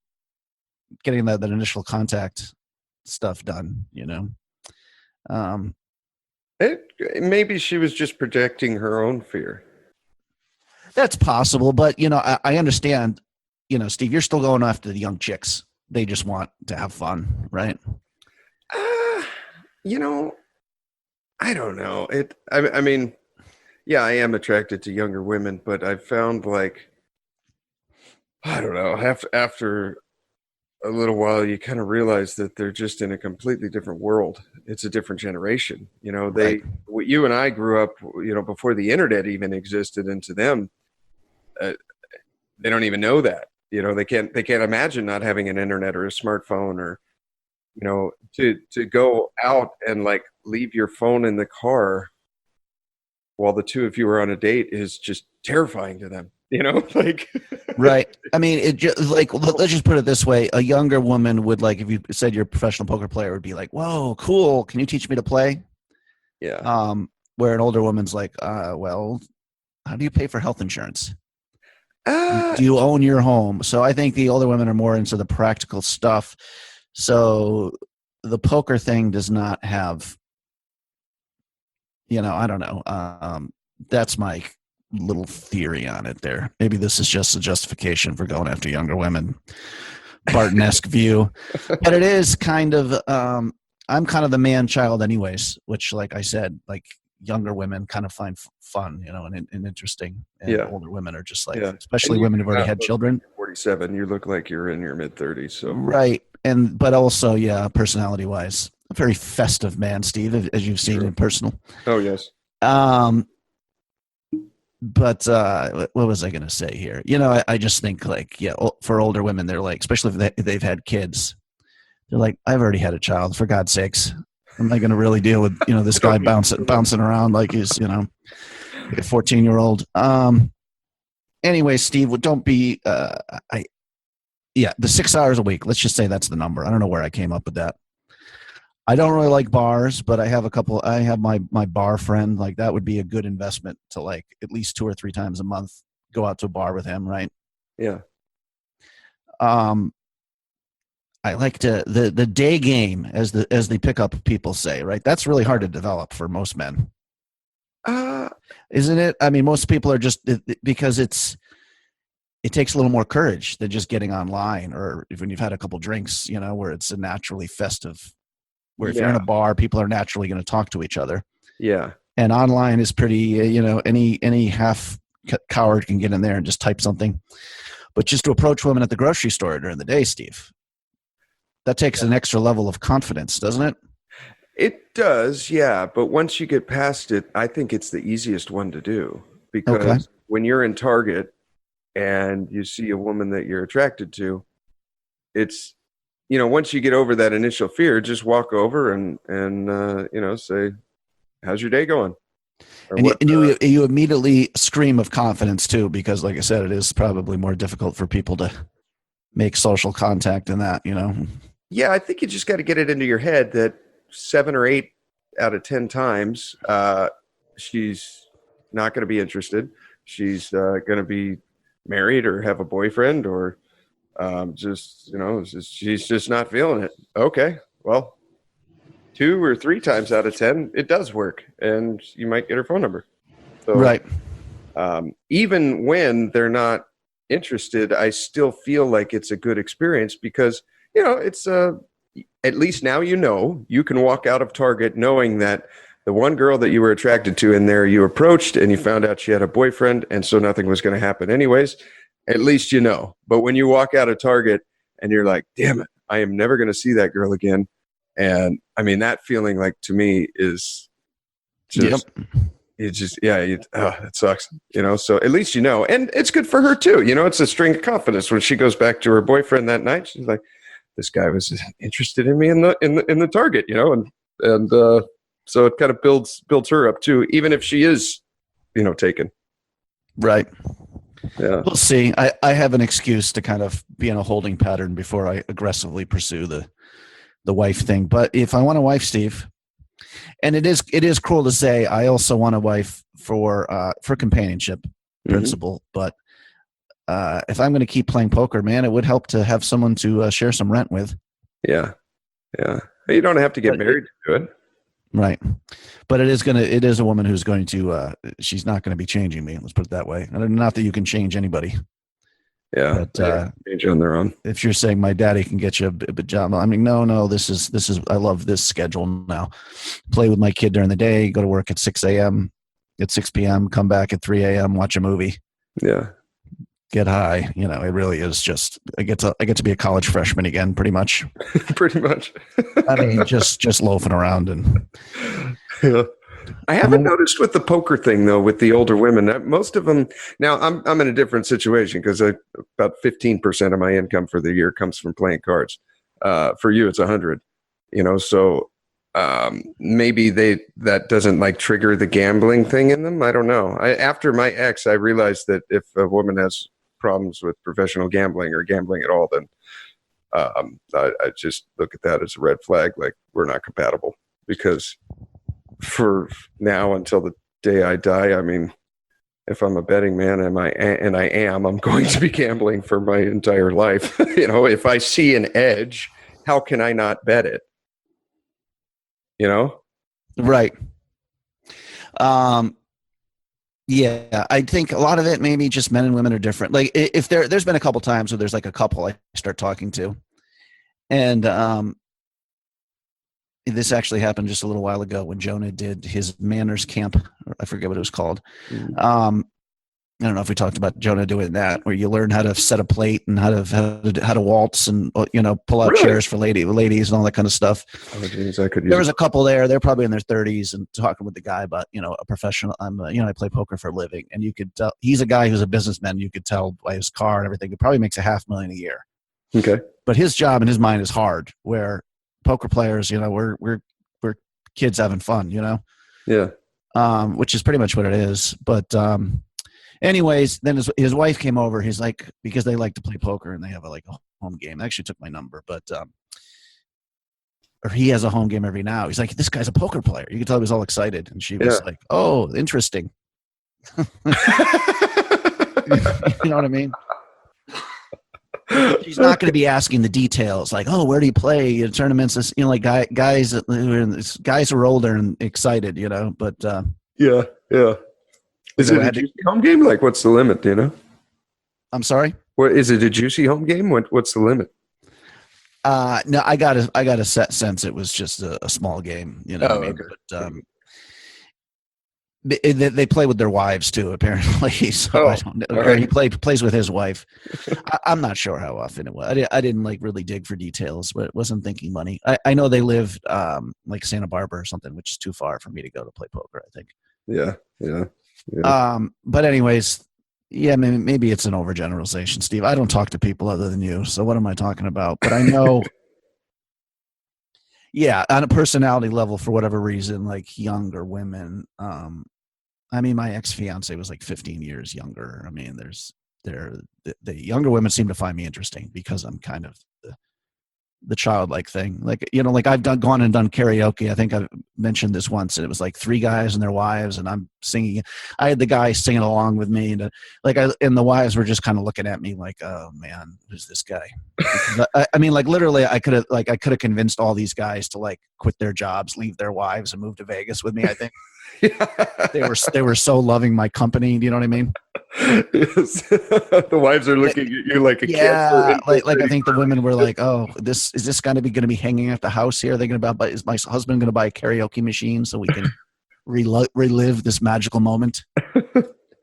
getting that initial contact stuff done, maybe she was just projecting her own fear. That's possible. But, I understand. Steve, you're still going after the young chicks. They just want to have fun, right? I don't know. I mean, yeah, I am attracted to younger women, but I've found I don't know, after a little while, you kind of realize that they're just in a completely different world. It's a different generation. Right. You and I grew up, before the internet even existed, and to them, they don't even know that. They can't imagine not having an internet or a smartphone, or to go out and leave your phone in the car while the two of you are on a date is just terrifying to them. Right. I mean, let's just put it this way: a younger woman would if you said you're a professional poker player, would be like, "Whoa, cool! Can you teach me to play?" Yeah. Where an older woman's like, "Well, how do you pay for health insurance? Do you own your home?" So I think the older women are more into the practical stuff. So the poker thing does not have, I don't know. That's my little theory on it there. Maybe this is just a justification for going after younger women. Barton-esque view. But it is kind of, I'm kind of the man child anyways, which like I said, younger women kind of find fun, and interesting. And yeah. Older women are just especially women who've already had children. 47, you look like you're in your mid-30s. So right. But also, yeah, personality-wise, a very festive man, Steve, as you've seen in personal. Oh, yes. But what was I going to say here? I just think for older women, they're especially if they've had kids, they're like, I've already had a child, for God's sakes. I'm not going to really deal with, this guy bouncing around like he's, a 14-year-old. Anyway, Steve, don't be, the 6 hours a week. Let's just say that's the number. I don't know where I came up with that. I don't really like bars, but I have my bar friend. That would be a good investment to at least 2 or 3 times a month, go out to a bar with him. Right. Yeah. I like the day game, as the pickup people say, right? That's really hard to develop for most men. Isn't it? I mean, most people are just, because it takes a little more courage than just getting online, or when you've had a couple drinks, where it's a naturally festive, where if you're in a bar, people are naturally going to talk to each other. Yeah. And online is pretty, any half coward can get in there and just type something. But just to approach women at the grocery store during the day, Steve, that takes an extra level of confidence, doesn't it? It does, yeah. But once you get past it, I think it's the easiest one to do, because when you're in Target and you see a woman that you're attracted to, it's, once you get over that initial fear, just walk over and say, "How's your day going?" And you immediately scream of confidence too, because like I said, it is probably more difficult for people to make social contact in that, Yeah, I think you just got to get it into your head that 7 or 8 out of 10 times, she's not going to be interested. She's going to be married or have a boyfriend or she's just not feeling it. Okay, well, 2 or 3 times out of 10, it does work, and you might get her phone number. So, Right. Even when they're not interested, I still feel like it's a good experience because it's at least now you can walk out of Target knowing that the one girl that you were attracted to in there you approached and you found out she had a boyfriend, and so nothing was going to happen anyways. At least you know. But when you walk out of Target and you're like, damn it, I am never going to see that girl again. And I mean, that feeling, like, to me is just, it sucks, so at least and it's good for her too. It's a string of confidence when she goes back to her boyfriend that night. She's like, this guy was interested in me in the Target, and so it kind of builds her up too, even if she is, taken. Right. Yeah. We'll see. I have an excuse to kind of be in a holding pattern before I aggressively pursue the wife thing. But if I want a wife, Steve, and it is cruel to say, I also want a wife for companionship principle. But if I'm going to keep playing poker, man, it would help to have someone to share some rent with. Yeah. You don't have to get married to it. Right. But it is a woman who's going to, she's not going to be changing me. Let's put it that way. Not that you can change anybody. Yeah. But change on their own. if you're saying my daddy can get you a job, I mean, no, this is, I love this schedule now. Play with my kid during the day, go to work at 6 a.m., at 6 p.m., come back at 3 a.m., watch a movie. Yeah. Get high. It really is just, I get to be a college freshman again, pretty much. Pretty much. I mean, just loafing around and. Yeah. I haven't noticed with the poker thing though, with the older women, most of them now. I'm in a different situation because about 15% of my income for the year comes from playing cards. For you, it's 100. So maybe that doesn't like trigger the gambling thing in them. I don't know. After my ex, I realized that if a woman has problems with professional gambling or gambling at all, then I just look at that as a red flag. Like, we're not compatible, because for now until the day I die, I mean, if I'm a betting man and I am, I'm going to be gambling for my entire life. If I see an edge, how can I not bet it? Right. Yeah, I think a lot of it, maybe just men and women are different. Like, if there's been a couple times where there's like a couple I start talking to, and this actually happened just a little while ago when Jonah did his manners camp. I forget what it was called. I don't know if we talked about Jonah doing that, where you learn how to set a plate and how to waltz and pull out chairs for ladies and all that kind of stuff. Oh, geez, I could use there was a couple there. They're probably in their 30s and talking with the guy about a professional. I play poker for a living, and you could tell he's a guy who's a businessman. You could tell by his car and everything. He probably makes $500,000 a year. Okay, but his job in his mind is hard. Where poker players, we're kids having fun, Yeah. Which is pretty much what it is. But anyways, then his wife came over. He's like, because they like to play poker and they have a home game. I actually took my number, but or he has a home game every now. He's like, this guy's a poker player. You could tell he was all excited, and she was like, oh, interesting. You know what I mean? She's not going to be asking the details, like, oh, where do you play? Tournaments, like guys who are older and excited, but yeah. Is it a juicy home game? Like, what's the limit? I'm sorry. What is it? A juicy home game? What's the limit? No, I got a set sense it was just a small game, Okay. But they play with their wives too, apparently. So I don't know. Right. He plays with his wife. I'm not sure how often it was. I didn't really dig for details, but wasn't thinking money. I know they lived like Santa Barbara or something, which is too far for me to go to play poker, I think. Yeah. But anyways, yeah, maybe it's an overgeneralization, Steve. I don't talk to people other than you, so what am I talking about? But I know. Yeah, on a personality level, for whatever reason, like younger women. My ex-fiance was like 15 years younger. I mean, the younger women seem to find me interesting because I'm kind of the childlike thing. Like, like I've gone and done karaoke. I think I've mentioned this once, and it was like 3 guys and their wives, and I'm singing. I had the guy singing along with me, and and the wives were just kind of looking at me like, oh man, who's this guy? I mean, like literally I could have convinced all these guys to like quit their jobs, leave their wives, and move to Vegas with me. I think they were so loving my company. Do you know what I mean? Yes. The wives are looking at you like a cancer. Like I think the women were like, "Oh, is this going to be hanging at the house here? Are they going to is my husband going to buy a karaoke machine so we can relive this magical moment?"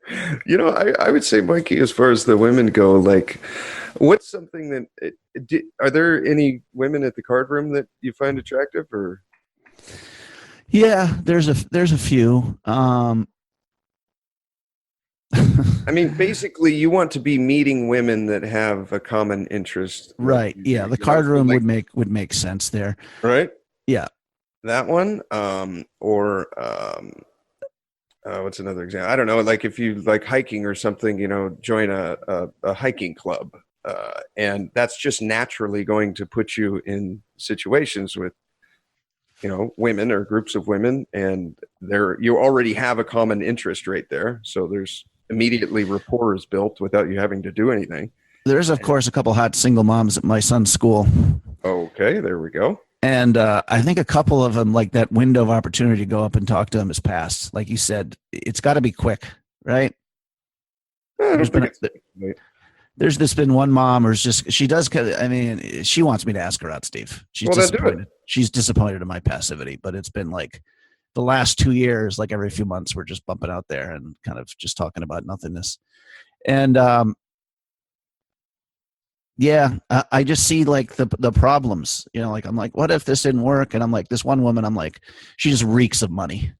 I would say, Mikey, as far as the women go, like, what's something that are there any women at the card room that you find attractive, or? Yeah, there's a few. I mean, basically, you want to be meeting women that have a common interest, right? Yeah, the card room would make sense there, right? Yeah, that one. What's another example? I don't know. Like if you like hiking or something, join a hiking club, and that's just naturally going to put you in situations with women or groups of women, and you already have a common interest right there. So there's immediately rapport is built without you having to do anything. There's of course a couple hot single moms at my son's school. Okay, there we go. And I think a couple of them, like that window of opportunity to go up and talk to them has passed. Like you said, it's got to be quick, right? There's been one mom who's she wants me to ask her out, Steve. She's disappointed. She's disappointed in my passivity, but it's been like the last 2 years, like every few months, we're just bumping out there and kind of just talking about nothingness. And yeah, I just see like the problems, like I'm like, what if this didn't work? And I'm like, this one woman, I'm like, she just reeks of money.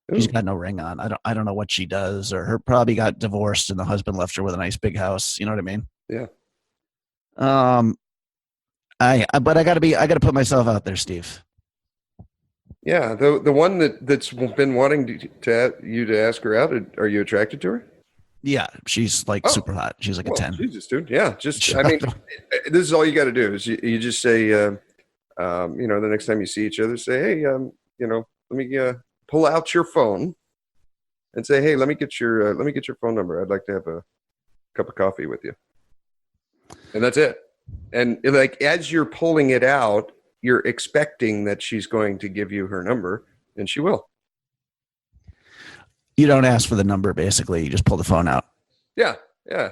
Ooh. She's got no ring on. I don't know what she does, or her probably got divorced and the husband left her with a nice big house. You know what I mean? Yeah. But I gotta put myself out there, Steve. Yeah. The one that's been wanting to ask her out. Are you attracted to her? Yeah, she's like super hot. She's like a 10. Jesus, dude. Yeah, this is all you got to do is you just say, the next time you see each other, say, hey, let me pull out your phone and say, hey, let me get your phone number. I'd like to have a cup of coffee with you. And that's it. And like as you're pulling it out, you're expecting that she's going to give you her number, and she will. You don't ask for the number, basically. You just pull the phone out. Yeah, yeah.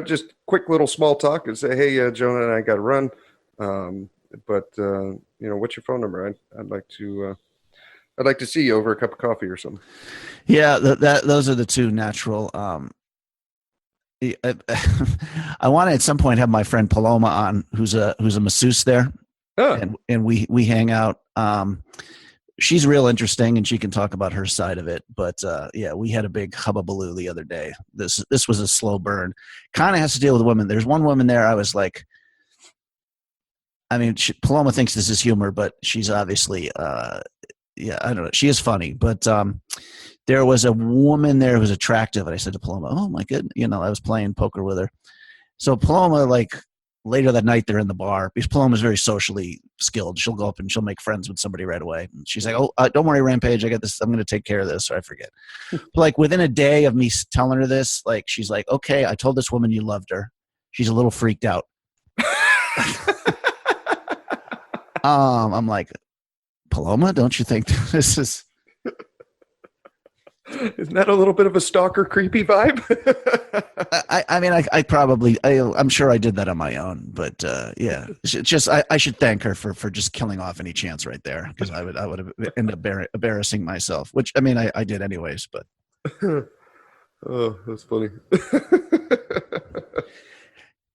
Just quick little small talk and say, hey, Jonah and I got to run. But what's your phone number? I'd like to see you over a cup of coffee or something. Yeah, those are the two natural. I want to at some point have my friend Paloma on, who's a masseuse there, and we hang out. She's real interesting, and she can talk about her side of it. But yeah, we had a big hubbubaloo the other day. This was a slow burn. Kind of has to deal with women. There's one woman there. I was like, Paloma thinks this is humor, but she's obviously, I don't know. She is funny, but there was a woman there who was attractive, and I said to Paloma, "Oh my goodness," I was playing poker with her. So Paloma, like, later that night, they're in the bar because Paloma's very socially skilled. She'll go up and she'll make friends with somebody right away. And she's like, "Oh, don't worry, Rampage. I got this. I'm going to take care of this." Or I forget. Like within a day of me telling her this, like she's like, "Okay, I told this woman you loved her. She's a little freaked out." I'm like, Paloma, don't you think this is? Isn't that a little bit of a stalker creepy vibe? I'm sure I did that on my own, but yeah, it's just I should thank her for just killing off any chance right there, because I would have ended up embarrassing myself, which I did anyways. But oh, that's funny.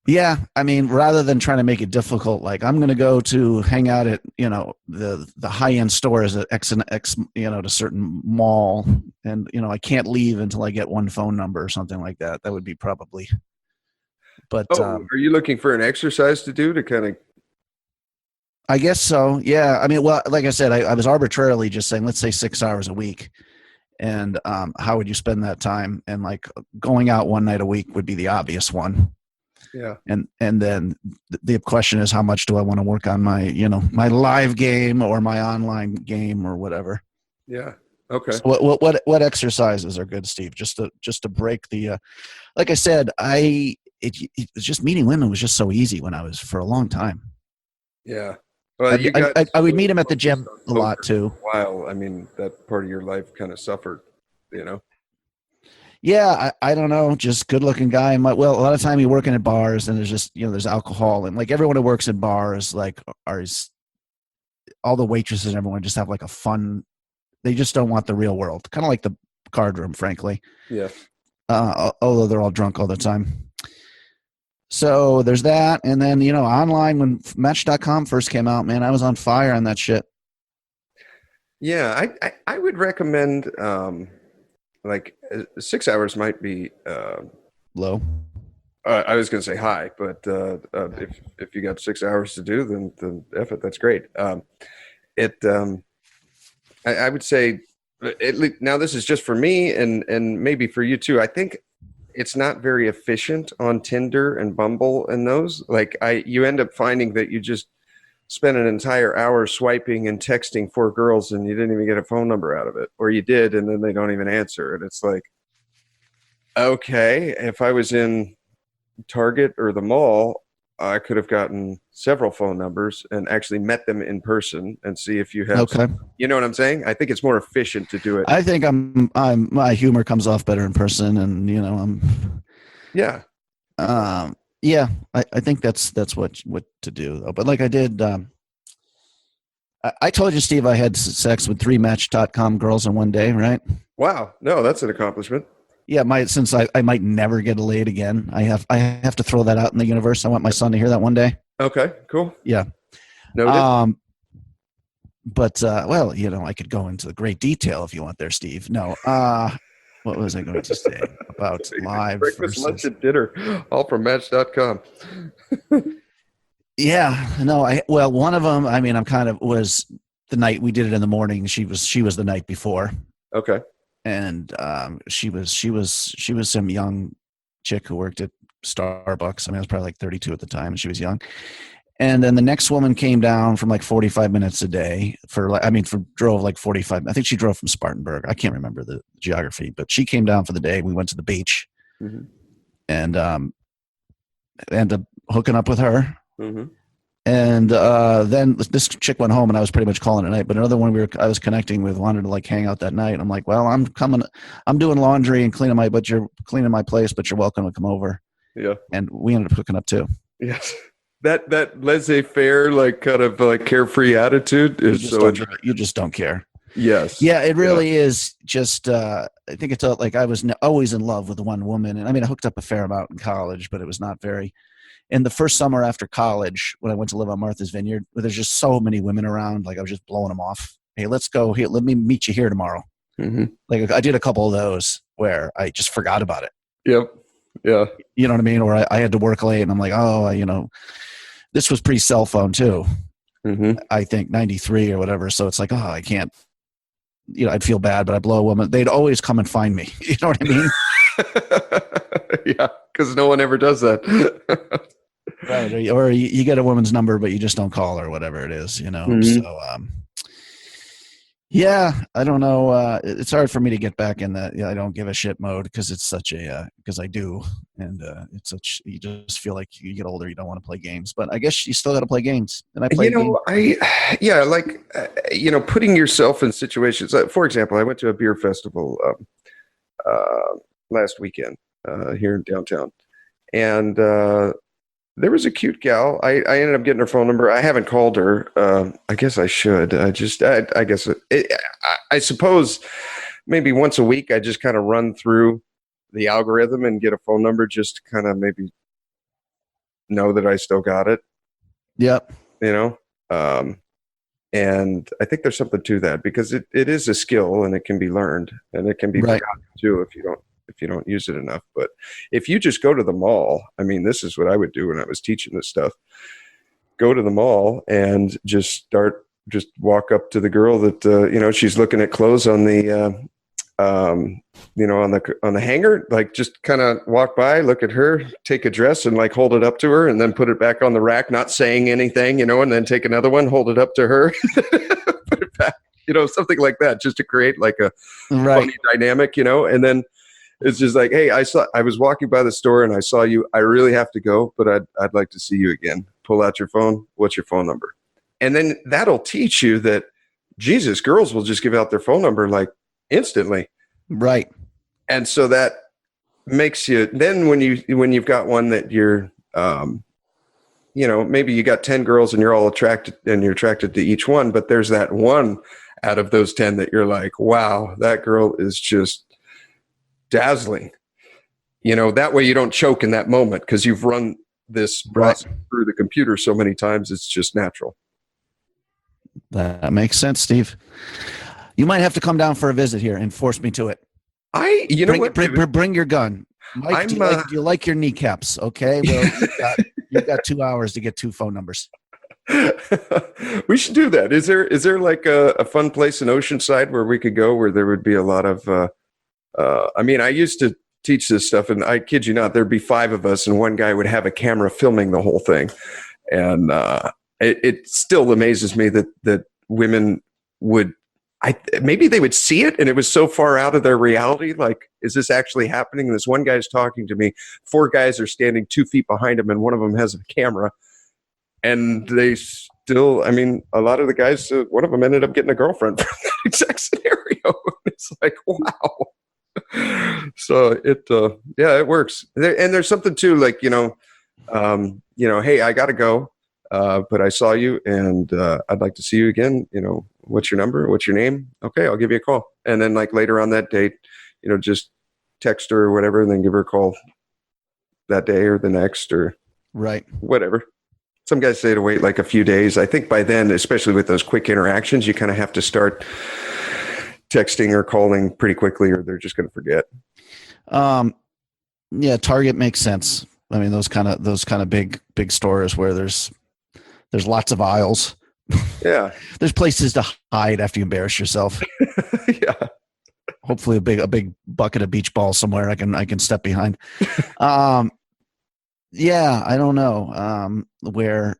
Yeah, rather than trying to make it difficult, like I'm going to go to hang out at the high end stores at X and X, to a certain mall, and I can't leave until I get one phone number or something like that. That would be probably. But are you looking for an exercise to do to kind of? I guess so. Yeah. Well, like I said, I was arbitrarily just saying, let's say 6 hours a week, and how would you spend that time? And like going out one night a week would be the obvious one. Yeah. And then the question is, how much do I want to work on my, my live game or my online game or whatever? Yeah. Okay. So what exercises are good, Steve? Just to break the, like I said, it was just meeting women was just so easy when I was for a long time. Yeah. Well, you got I would meet them at the gym a lot too. While I mean, that part of your life kind of suffered, you know. Yeah, I don't know, just good looking guy. Well, a lot of time you're working at bars and there's just, there's alcohol and like everyone who works at bars, like all the waitresses and everyone just have like a fun, they just don't want the real world. Kind of like the card room, frankly. Yeah. Although they're all drunk all the time. So there's that. And then, online when Match.com first came out, man, I was on fire on that shit. Yeah. I would recommend, like 6 hours might be Low. I was going to say high, but if you got 6 hours to do, then F it, that's great. I would say now this is just for me and maybe for you too. I think it's not very efficient on Tinder and Bumble and those. Like you end up finding that you just spend an entire hour swiping and texting 4 girls and you didn't even get a phone number out of it, or you did and then they don't even answer. And it's like, okay, if I was in Target or the mall, I could have gotten several phone numbers and actually met them in person and see if you have, okay. You know what I'm saying? I think it's more efficient to do it. I think my humor comes off better in person and, Yeah. Yeah, I think that's what to do though. But like I did, I told you, Steve, I had sex with 3 Match.com girls in one day, right? Wow. No, that's an accomplishment. Yeah, since I might never get laid again, I have to throw that out in the universe. I want my son to hear that one day. Okay, cool. Yeah. Noted. But well, I could go into great detail if you want there, Steve. No. What was I going to say about live breakfast, versus lunch, and dinner, all from Match.com. Yeah, no, one of them, I mean, was the night we did it in the morning. She was the night before. Okay. And she was some young chick who worked at Starbucks. I mean, I was probably like 32 at the time, and she was young. And then the next woman came down from like 45 minutes a day drove like 45. I think she drove from Spartanburg. I can't remember the geography, but she came down for the day. We went to the beach, mm-hmm. and ended up hooking up with her. Mm-hmm. And then this chick went home, and I was pretty much calling it a night. But another one I was connecting with wanted to like hang out that night. I'm like, well, I'm doing laundry and cleaning but you're cleaning my place, but you're welcome to come over. Yeah. And we ended up hooking up too. Yes. That laissez-faire, like kind of like carefree attitude is you just don't care. Yes. Yeah, it really is just, I think it's like I was always in love with one woman. And I mean, I hooked up a fair amount in college, but it was not very. In the first summer after college, when I went to live on Martha's Vineyard, where there's just so many women around, like I was just blowing them off. Hey, let's go here. Let me meet you here tomorrow. Mm-hmm. Like I did a couple of those where I just forgot about it. Yep. Yeah. You know what I mean? Or I had to work late and I'm like, this was pre-cell phone too. Mm-hmm. I think 93 or whatever. So it's like, I can't, I'd feel bad, but I blow a woman. They'd always come and find me. You know what I mean? Yeah. Because no one ever does that. Right. Or you get a woman's number, but you just don't call her, whatever it is, Mm-hmm. So, yeah, I don't know. It's hard for me to get back in that. I don't give a shit mode because it's such because I do. And it's you just feel like you get older, you don't want to play games, but I guess you still got to play games. And I play games. Putting yourself in situations. For example, I went to a beer festival last weekend here in downtown. And there was a cute gal. I ended up getting her phone number. I haven't called her. I guess I should. I suppose maybe once a week I just kind of run through the algorithm and get a phone number just to kind of maybe know that I still got it. Yep. And I think there's something to that because it is a skill and it can be learned and it can be forgotten too if you don't use it enough. But if you just go to the mall, I mean, this is what I would do when I was teaching this stuff. Go to the mall and just walk up to the girl that, she's looking at clothes on the on the hanger, like just kind of walk by, look at her, take a dress and like hold it up to her and then put it back on the rack, not saying anything, and then take another one, hold it up to her, put it back, something like that, just to create like a funny dynamic, and then it's just like, hey, I was walking by the store and I saw you. I really have to go, but I'd like to see you again. Pull out your phone. What's your phone number? And then that'll teach you that, Jesus, girls will just give out their phone number like instantly. Right. And so that makes you, then when you've got one that you're, maybe you got 10 girls and you're all attracted and you're attracted to each one, but there's that one out of those 10 that you're like, wow, that girl is just dazzling. That way you don't choke in that moment because you've run this process through the computer so many times, it's just natural. That makes sense, Steve. You might have to come down for a visit here and force me to it. Bring your gun. Mike, do you like your kneecaps? Okay. Well, you've got 2 hours to get 2 phone numbers. We should do that. Is there like a fun place in Oceanside where we could go where there would be a lot of, I used to teach this stuff and I kid you not, there'd be 5 of us and one guy would have a camera filming the whole thing. And, it still amazes me that women would, maybe they would see it and it was so far out of their reality. Like, is this actually happening? And this one guy's talking to me. 4 guys are standing 2 feet behind him and one of them has a camera. And they still, a lot of the guys, one of them ended up getting a girlfriend from that exact scenario. It's like, wow. So it works. And there's something too, like, hey, I got to go. But I saw you and I'd like to see you again. What's your number? What's your name? Okay, I'll give you a call. And then like later on that date, just text her or whatever and then give her a call that day or the next or whatever. Some guys say to wait like a few days. I think by then, especially with those quick interactions, you kind of have to start texting or calling pretty quickly or they're just going to forget. Yeah, Target makes sense. Those kind of big stores where there's lots of aisles. Yeah. There's places to hide after you embarrass yourself. Yeah. Hopefully a big bucket of beach balls somewhere I can step behind. Yeah, I don't know where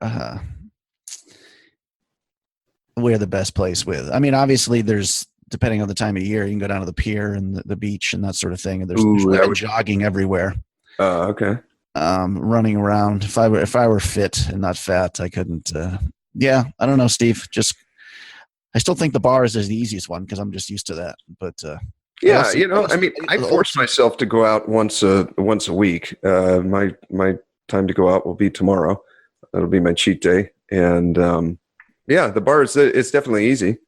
the best place with. Obviously there's, depending on the time of year, you can go down to the pier and the beach and that sort of thing. And there's jogging everywhere. Okay. Running around. If I were fit and not fat, I couldn't. I don't know, Steve. I still think the bar is the easiest one because I'm just used to that. But I force myself to go out once a week. My time to go out will be tomorrow. That'll be my cheat day, and the bar is it's definitely easy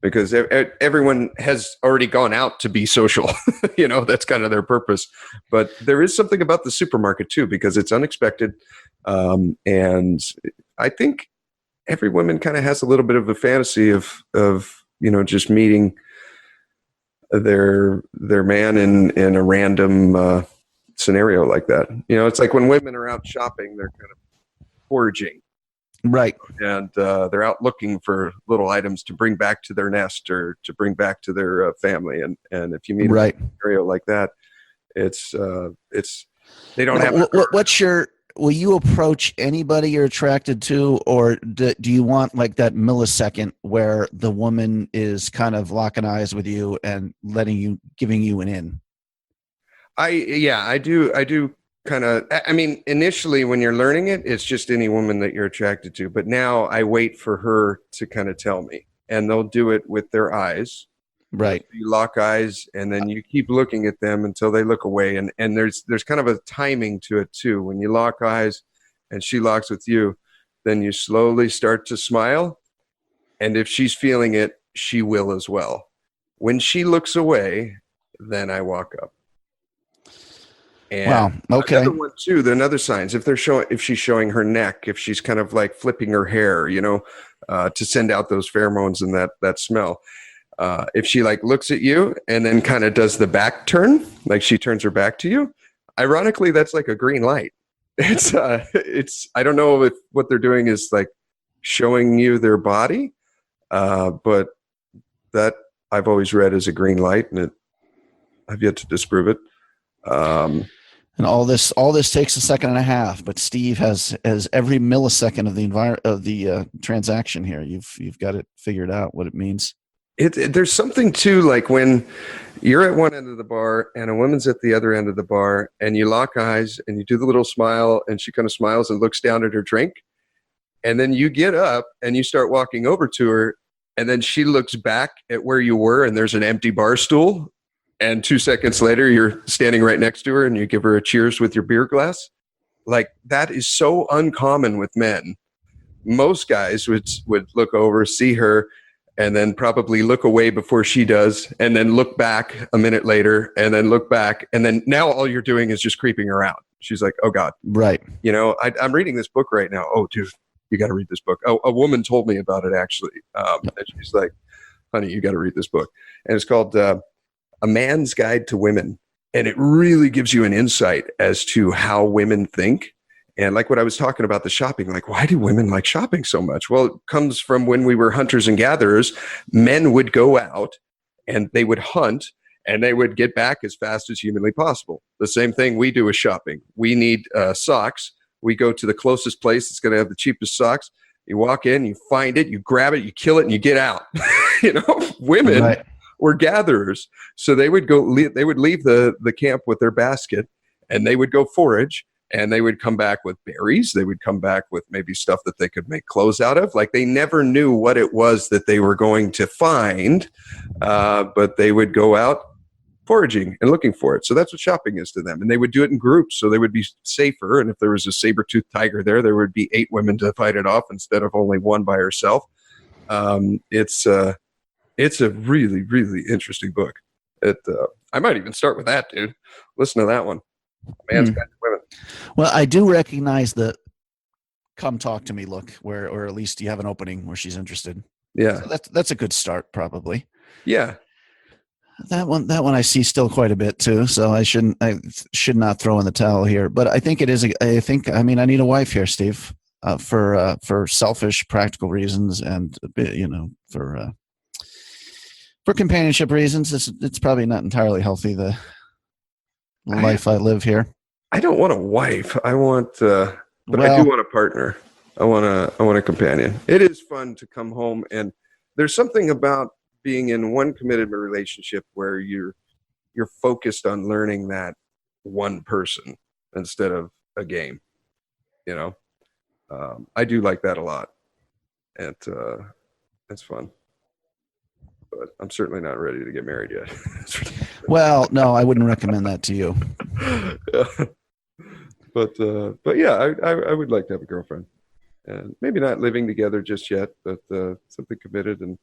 because everyone has already gone out to be social. That's kind of their purpose. But there is something about the supermarket too because it's unexpected, and I think every woman kind of has a little bit of a fantasy of just meeting their man in a random scenario like that. It's like when women are out shopping, they're kind of foraging. Right. And they're out looking for little items to bring back to their nest or to bring back to their family. And if you meet a scenario like that, it's they don't have. Will you approach anybody you're attracted to, or do you want like that millisecond where the woman is kind of locking eyes with you and giving you an in? I do kind of, initially when you're learning it, it's just any woman that you're attracted to. But now I wait for her to kind of tell me, and they'll do it with their eyes. Right. You lock eyes and then you keep looking at them until they look away. And there's kind of a timing to it too. When you lock eyes and she locks with you, then you slowly start to smile. And if she's feeling it, she will as well. When she looks away, then I walk up. And wow. Okay. Another one too, the other signs, if she's showing her neck, if she's kind of like flipping her hair, to send out those pheromones and that smell. If she like looks at you and then kind of does the back turn, like she turns her back to you, ironically, that's like a green light. It's I don't know if what they're doing is like showing you their body, but that I've always read as a green light, and I've yet to disprove it. And all this takes a second and a half, but Steve has every millisecond of the transaction here. You've got it figured out what it means. There's something too, like when you're at one end of the bar and a woman's at the other end of the bar, and you lock eyes and you do the little smile, and she kind of smiles and looks down at her drink, and then you get up and you start walking over to her, and then she looks back at where you were, and there's an empty bar stool, and 2 seconds later you're standing right next to her and you give her a cheers with your beer glass. Like, that is so uncommon with men. Most guys would look over, see her, and then probably look away before she does, and then look back a minute later, and then look back, and then now all you're doing is just creeping her out. She's like, oh God. Right. You know, I'm reading this book right now. Oh, dude, you got to read this book. Oh, a woman told me about it, actually. And she's like, honey, you got to read this book. And it's called A Man's Guide to Women. And it really gives you an insight as to how women think. And like what I was talking about, the shopping, like, why do women like shopping so much? Well, it comes from when we were hunters and gatherers. Men would go out and they would hunt, and they would get back as fast as humanly possible. The same thing we do with shopping. We need socks. We go to the closest place that's going to have the cheapest socks. You walk in, you find it, you grab it, you kill it, and you get out. You know, women were gatherers. So they would leave the camp with their basket, and they would go forage. And they would come back with berries. They would come back with maybe stuff that they could make clothes out of. Like, they never knew what it was that they were going to find, but they would go out foraging and looking for it. So that's what shopping is to them. And they would do it in groups, so they would be safer. And if there was a saber-toothed tiger there would be 8 women to fight it off instead of only one by herself. It's a really, really interesting book. I might even start with that, dude. Listen to that one. Man's Guide to Women. Well, I do recognize the come talk to me look, or at least you have an opening where she's interested. Yeah. So that's a good start, probably. Yeah. That one I see still quite a bit too. So I should not throw in the towel here, but I think it is. I need a wife here, Steve, for selfish, practical reasons, and for companionship reasons. It's probably not entirely healthy, the life I live here. I don't want a wife. I want, I do want a partner. I want a companion. It is fun to come home, and there's something about being in one committed relationship where you're focused on learning that one person instead of a game. You know, I do like that a lot, and it's fun. But I'm certainly not ready to get married yet. Well, no, I wouldn't recommend that to you. But yeah, I would like to have a girlfriend, and maybe not living together just yet, but something committed and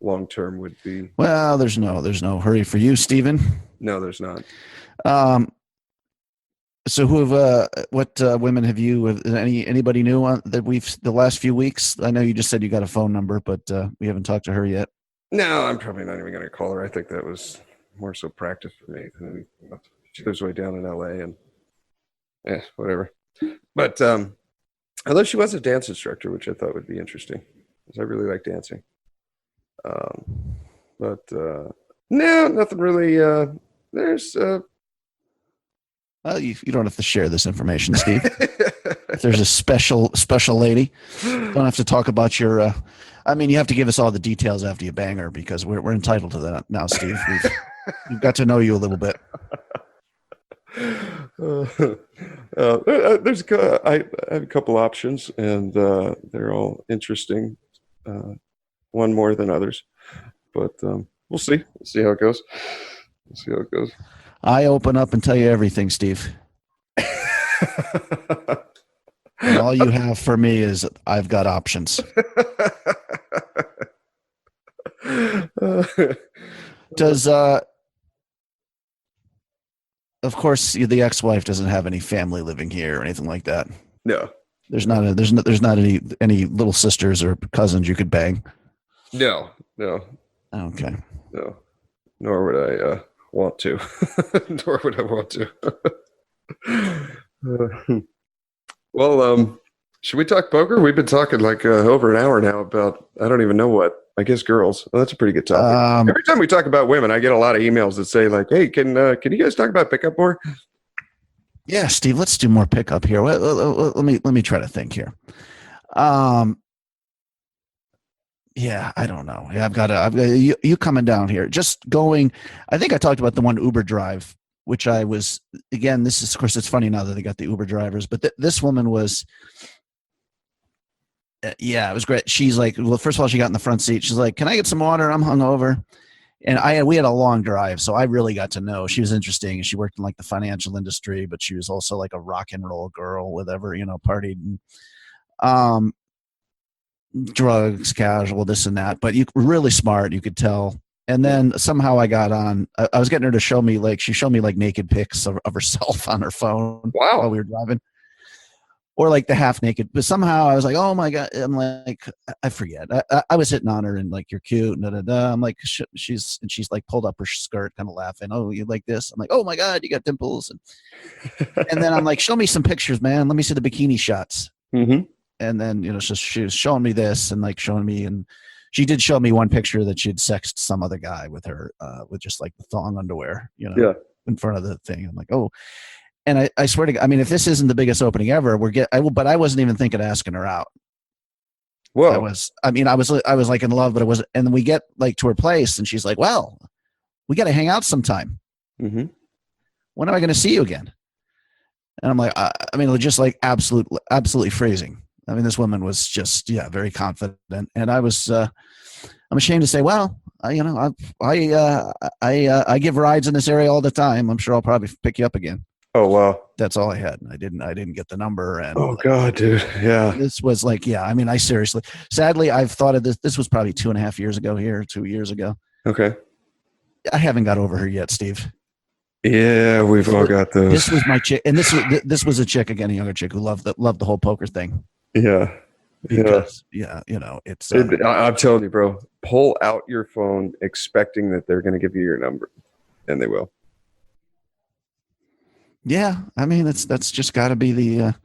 long term would be. Well, there's no hurry for you, Stephen. No, there's not. So what women have you? Anybody new on that the last few weeks? I know you just said you got a phone number, but we haven't talked to her yet. No, I'm probably not even going to call her. I think that was more so practice for me. She lives way down in LA, and whatever. But although she was a dance instructor, which I thought would be interesting, because I really like dancing. But no, nothing really. There's. Well, you don't have to share this information, Steve. If there's a special lady, you don't have to talk about your. You have to give us all the details after you bang her, because we're entitled to that now, Steve. We've got to know you a little bit. I have a couple options, and they're all interesting. One more than others, but we'll see. We'll see how it goes. I open up and tell you everything, Steve. And all you have for me is I've got options. Does of course the ex-wife doesn't have any family living here or anything like that? No. There's not any little sisters or cousins you could bang? No. Okay. No. Nor would I want to. Well, should we talk poker? We've been talking like over an hour now about I don't even know what. I guess girls. Well, that's a pretty good topic. Um, Every time we talk about women, I get a lot of emails that say like, "Hey, can you guys talk about pickup more?" yeah, Steve, let's do more pickup here. Let me try to think here. Yeah, I don't know. Yeah, I've got you coming down here. Just going. I think I talked about the one Uber drive, which I was, again, this is, of course, it's funny now that they got the Uber drivers, but this woman was, yeah, it was great. She's like, well, first of all, she got in the front seat. She's like, can I get some water? I'm hungover. And we had a long drive, so I really got to know. She was interesting. She worked in like the financial industry, but she was also like a rock and roll girl, whatever, partied and, drugs, casual, this and that, but you really smart, you could tell. And then somehow I got on, I was getting her to show me, like, she showed me like naked pics of herself on her phone. Wow. While we were driving, or like the half naked, but somehow I was like, oh my God, I'm like, I forget. I was hitting on her and like, you're cute. Da, da, da. I'm like, she's like pulled up her skirt, kind of laughing. Oh, you like this? I'm like, oh my God, you got dimples. And then I'm like, show me some pictures, man. Let me see the bikini shots. Mm-hmm. And then, she was showing me this and like showing me, and she did show me one picture that she'd sexted some other guy with her, with just like the thong underwear, in front of the thing. I'm like, oh, and I swear to God, I mean, if this isn't the biggest opening ever, but I wasn't even thinking of asking her out. Whoa. I was like in love, but it wasn't. And then we get like to her place and she's like, well, we got to hang out sometime. Mm-hmm. When am I going to see you again? And I'm like, just like absolutely freezing. I mean, this woman was just, very confident. And I was, I'm ashamed to say, well, I give rides in this area all the time. I'm sure I'll probably pick you up again. Oh, wow. That's all I had. I didn't get the number. And oh God, dude. Yeah. This was like, I seriously, sadly, I've thought of this. This was probably 2.5 years ago here, 2 years ago. Okay. I haven't got over her yet, Steve. Yeah, we've all got those. This was my chick, and this was a chick, again, a younger chick who loved the whole poker thing. Yeah. Because, it's. I'm telling you, bro, pull out your phone expecting that they're going to give you your number, and they will. Yeah, I mean, that's just got to be the.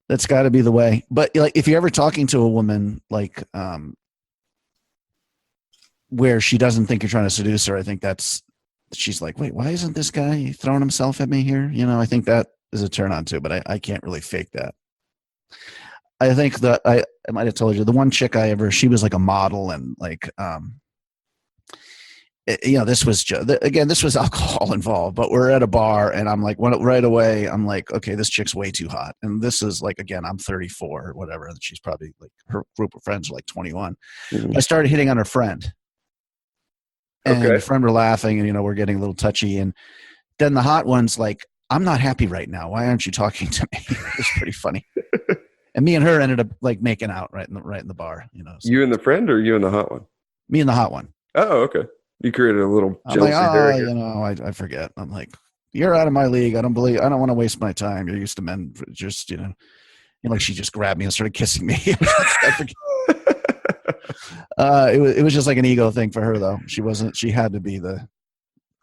That's got to be the way. But like, if you're ever talking to a woman, like, where she doesn't think you're trying to seduce her, I think she's like, wait, why isn't this guy throwing himself at me here? I think that is a turn on too, but I can't really fake that. I think that I might have told you, the one chick she was like a model, and like, this was again, this was alcohol involved, but we're at a bar and I'm like, right away, I'm like, okay, this chick's way too hot. And this is like, again, I'm 34 or whatever. And she's probably like, her group of friends are like 21. Mm-hmm. I started hitting on her friend. And the friend were laughing, and we're getting a little touchy. And then the hot one's like, I'm not happy right now. Why aren't you talking to me? It's pretty funny. And me and her ended up like making out right in the bar. So. You and the friend, or you and the hot one? Me and the hot one. Oh, okay. You created a little jealousy there. I forget. I'm like, you're out of my league. I don't want to waste my time. You're used to men just, like she just grabbed me and started kissing me. I forget. It was just like an ego thing for her, though. She had to be the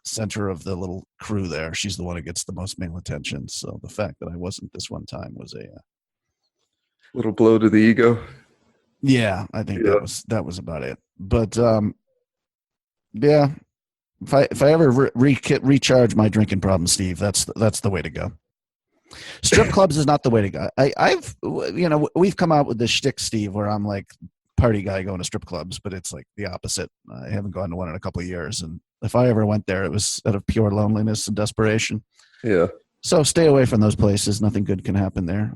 center of the little crew there. She's the one who gets the most male attention. So the fact that I wasn't this one time was a little blow to the ego. Yeah, I think that was about it. But yeah, if I ever recharge my drinking problem, Steve, that's the way to go. Strip clubs is not the way to go. We've come out with this shtick, Steve, where I'm like party guy going to strip clubs, but it's like the opposite. I haven't gone to one in a couple of years, and if I ever went there, it was out of pure loneliness and desperation. Yeah. So stay away from those places. Nothing good can happen there.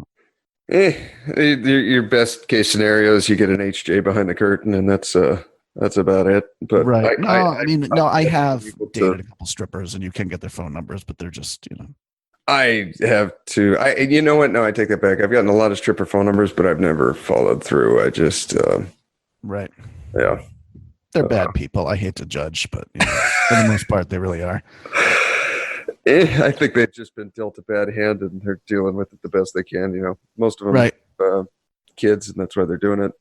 Your best case scenario is you get an HJ behind the curtain, and that's about it. But right. I have dated a couple strippers, and you can get their phone numbers, but they're just, I have to. You know what? No, I take that back. I've gotten a lot of stripper phone numbers, but I've never followed through. I just right. Yeah. They're bad people. I hate to judge, but for the most part, they really are. I think they've just been dealt a bad hand, and they're dealing with it the best they can. Most of them have kids, and that's why they're doing it.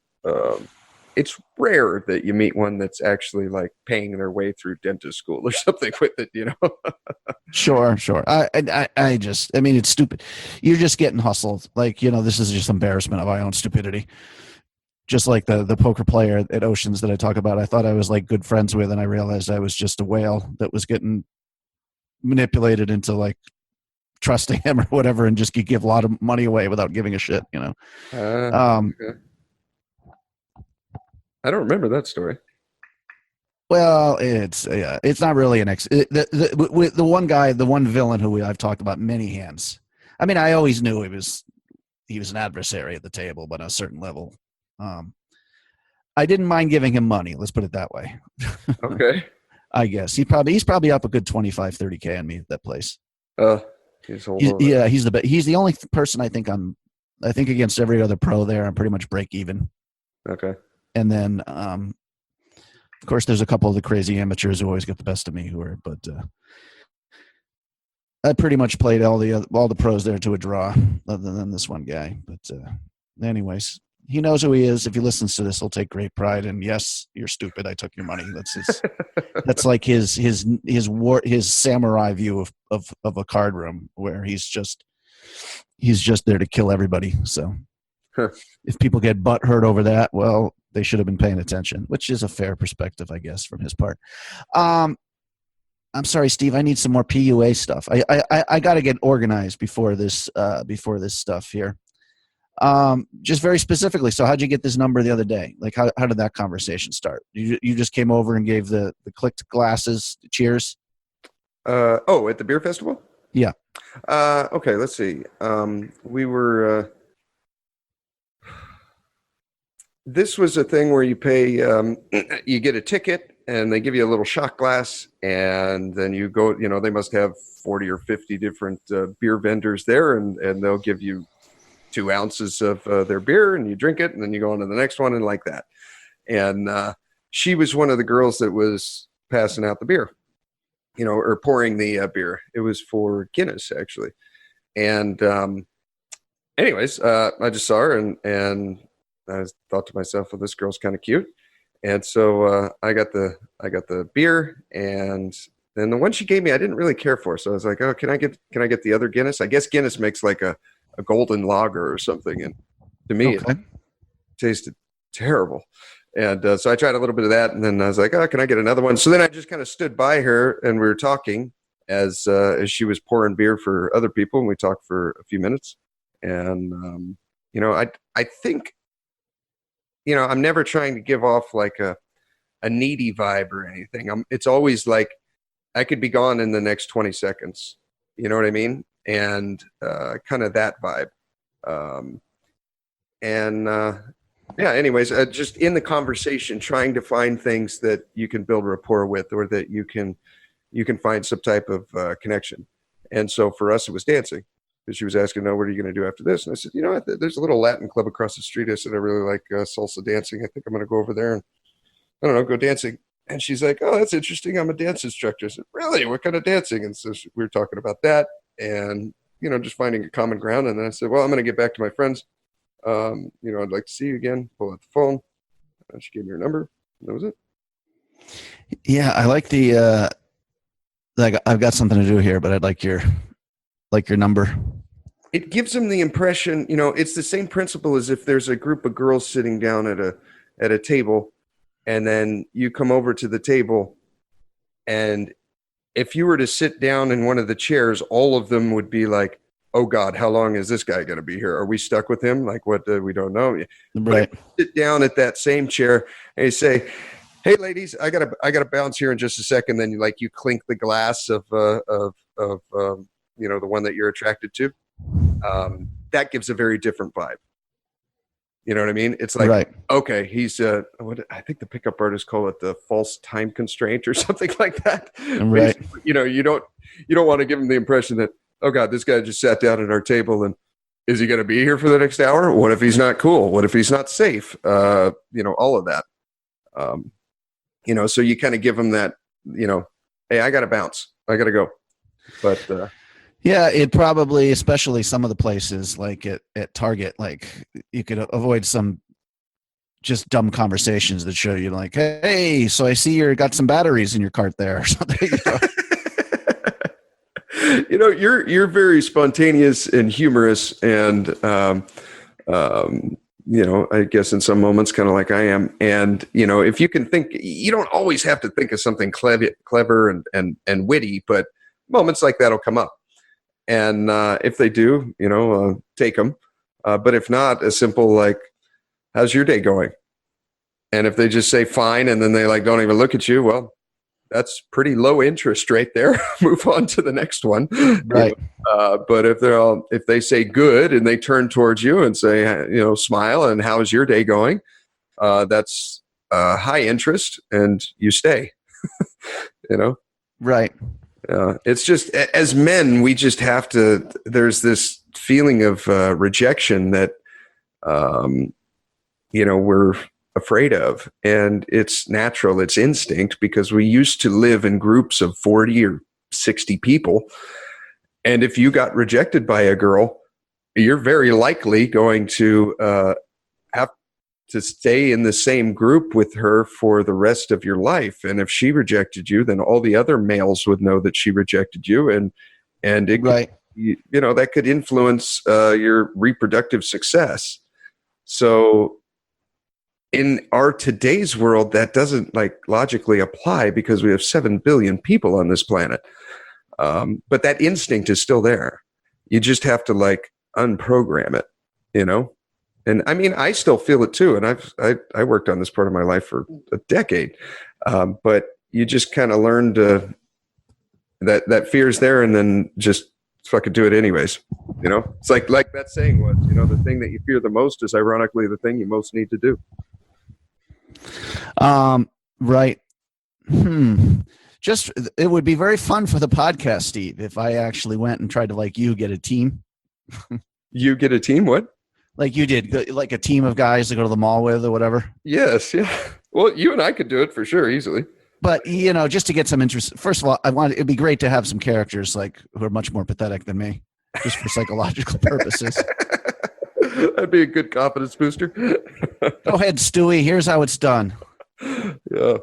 It's rare that you meet one that's actually like paying their way through dentist school or something with it. Sure. It's stupid. You're just getting hustled. Like, this is just embarrassment of my own stupidity. just like the poker player at Oceans that I talk about. I thought I was like good friends with, and I realized I was just a whale that was getting manipulated into like trusting him or whatever, and just could give a lot of money away without giving a shit, you know. Okay. I don't remember that story. Well, it's not really an the one guy, the one villain who I've talked about many hands. I mean, I always knew he was an adversary at the table, but on a certain level, I didn't mind giving him money. Let's put it that way. Okay. I guess he's probably up a good 25, 30K on me at that place. He's the best. He's the only person I think against every other pro there, I'm pretty much break even. Okay. And then, of course, there's a couple of the crazy amateurs who always get the best of me. But I pretty much played all the pros there to a draw, other than this one guy. But anyways, he knows who he is. If he listens to this, he'll take great pride. And yes, you're stupid. I took your money. That's like his samurai view of a card room, where he's just there to kill everybody. So if people get butt hurt over that, well, they should have been paying attention, which is a fair perspective, I guess, from his part. I'm sorry, Steve. I need some more PUA stuff. I got to get organized before this stuff here. Just very specifically. So, how'd you get this number the other day? Like, how did that conversation start? You just came over and gave the clicked glasses cheers. At the beer festival. Yeah. Okay. Let's see. We were. This was a thing where you pay, you get a ticket and they give you a little shot glass, and then you go, they must have 40 or 50 different beer vendors there, and they'll give you 2 ounces of their beer, and you drink it, and then you go on to the next one, and like that. And she was one of the girls that was passing out the beer, or pouring the beer. It was for Guinness, actually. And anyways, I just saw her, and I thought to myself, well, this girl's kind of cute. And so I got the beer, and then the one she gave me, I didn't really care for. So I was like, oh, can I get the other Guinness? I guess Guinness makes like a golden lager or something. And to me, It tasted terrible. And so I tried a little bit of that, and then I was like, oh, can I get another one? So then I just kind of stood by her, and we were talking as she was pouring beer for other people, and we talked for a few minutes. And, I think, I'm never trying to give off like a needy vibe or anything. It's always like I could be gone in the next 20 seconds. You know what I mean? And kind of that vibe. Anyways, just in the conversation, trying to find things that you can build rapport with, or that you can find some type of connection. And so for us, it was dancing. She was asking, what are you going to do after this? And I said, there's a little Latin club across the street. I said, I really like salsa dancing. I think I'm going to go over there and, I don't know, go dancing. And she's like, oh, that's interesting. I'm a dance instructor. I said, really? What kind of dancing? And so we were talking about that, and, just finding a common ground. And then I said, well, I'm going to get back to my friends. I'd like to see you again. Pull out the phone. She gave me her number. That was it. Yeah, I like the I've got something to do here, but I'd like your number. It gives them the impression, it's the same principle as if there's a group of girls sitting down at a table, and then you come over to the table, and if you were to sit down in one of the chairs, all of them would be like, oh God, how long is this guy going to be here? Are we stuck with him? Like, what? We don't know. Right. But sit down at that same chair and you say, hey ladies, I gotta bounce here in just a second. Then you clink the glass of the one that you're attracted to. That gives a very different vibe. You know what I mean? It's like, right. Okay, he's I think the pickup artists call it the false time constraint or something like that. Right. You don't want to give him the impression that, oh God, this guy just sat down at our table, and is he going to be here for the next hour? What if he's not cool? What if he's not safe? All of that. So you kind of give him that, hey, I got to bounce. I got to go. But yeah, it probably, especially some of the places like at Target, like you could avoid some just dumb conversations that show you like, hey, so I see you got some batteries in your cart there or something. You're very spontaneous and humorous, and I guess in some moments, kind of like I am. And, if you can think, you don't always have to think of something clever and witty, but moments like that'll come up. And if they do, take them. But if not, a simple like, how's your day going? And if they just say fine, and then they like don't even look at you, well, that's pretty low interest right there. Move on to the next one. Right. But if they say good and they turn towards you and say, smile and how's your day going? That's high interest, and you stay. Right. It's just, as men, we just have to. There's this feeling of rejection that we're afraid of, and it's natural, it's instinct, because we used to live in groups of 40 or 60 people, and if you got rejected by a girl, you're very likely going to have to stay in the same group with her for the rest of your life. And if she rejected you, then all the other males would know that she rejected you, and it Right. that could influence your reproductive success. So in our today's world, that doesn't logically apply, because we have 7 billion people on this planet. But that instinct is still there. You just have to unprogram it, And I mean, I still feel it too. And I worked on this part of my life for a decade. But you just kind of learn that fear's there, and then just fucking do it anyways. It's like that saying was, the thing that you fear the most is ironically the thing you most need to do. Right. Just, it would be very fun for the podcast, Steve, if I actually went and tried to, get a team. You get a team? What? Like you did, like a team of guys to go to the mall with or whatever. Yes. Yeah. Well, you and I could do it for sure, easily. But, just to get some interest, first of all, it'd be great to have some characters who are much more pathetic than me, just for psychological purposes. That'd be a good confidence booster. Go ahead, Stewie. Here's how it's done. Yeah.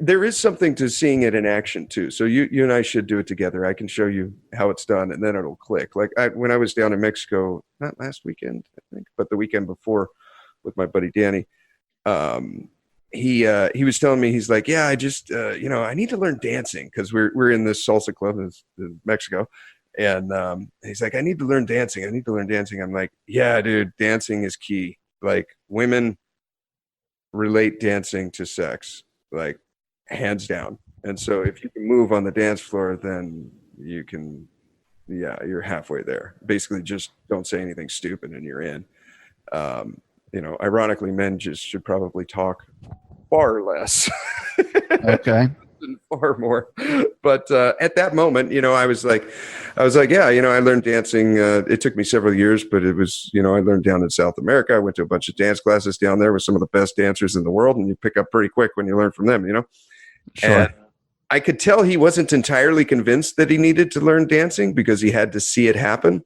There is something to seeing it in action too. So you and I should do it together. I can show you how it's done, and then it'll click. When I was down in Mexico, not last weekend, I think, but the weekend before, with my buddy Danny, he was telling me, he's like, yeah, I just I need to learn dancing, because we're in this salsa club in Mexico, and he's like, I need to learn dancing. I'm like, yeah, dude, dancing is key. Women relate dancing to sex, hands down. And so if you can move on the dance floor, then you can, you're halfway there. Basically, just don't say anything stupid and you're in. Ironically, men just should probably talk far less. Okay. Far more. But at that moment, I was like, yeah, I learned dancing. It took me several years, but it was, I learned down in South America. I went to a bunch of dance classes down there with some of the best dancers in the world, and you pick up pretty quick when you learn from them, Sure. And I could tell he wasn't entirely convinced that he needed to learn dancing, because he had to see it happen.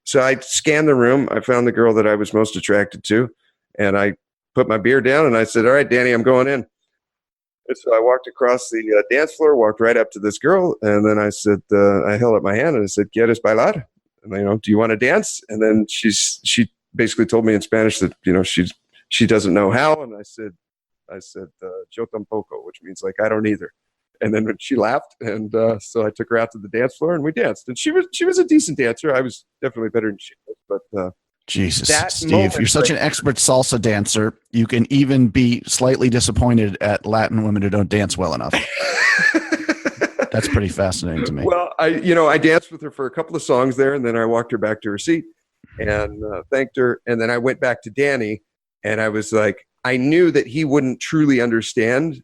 So I scanned the room. I found the girl that I was most attracted to, and I put my beer down, and I said, all right, Danny, I'm going in. And so I walked across the dance floor, walked right up to this girl, and then I said, I held up my hand and I said, ¿Quieres bailar? And do you want to dance? And then she basically told me in Spanish that she doesn't know how, and I said yo tampoco, which means I don't either. And then she laughed, and so I took her out to the dance floor and we danced. And she was a decent dancer. I was definitely better than she was, but Jesus, Steve, you're such an expert salsa dancer. You can even be slightly disappointed at Latin women who don't dance well enough. That's pretty fascinating to me. Well, I danced with her for a couple of songs there, and then I walked her back to her seat and thanked her. And then I went back to Danny, and I was like, I knew that he wouldn't truly understand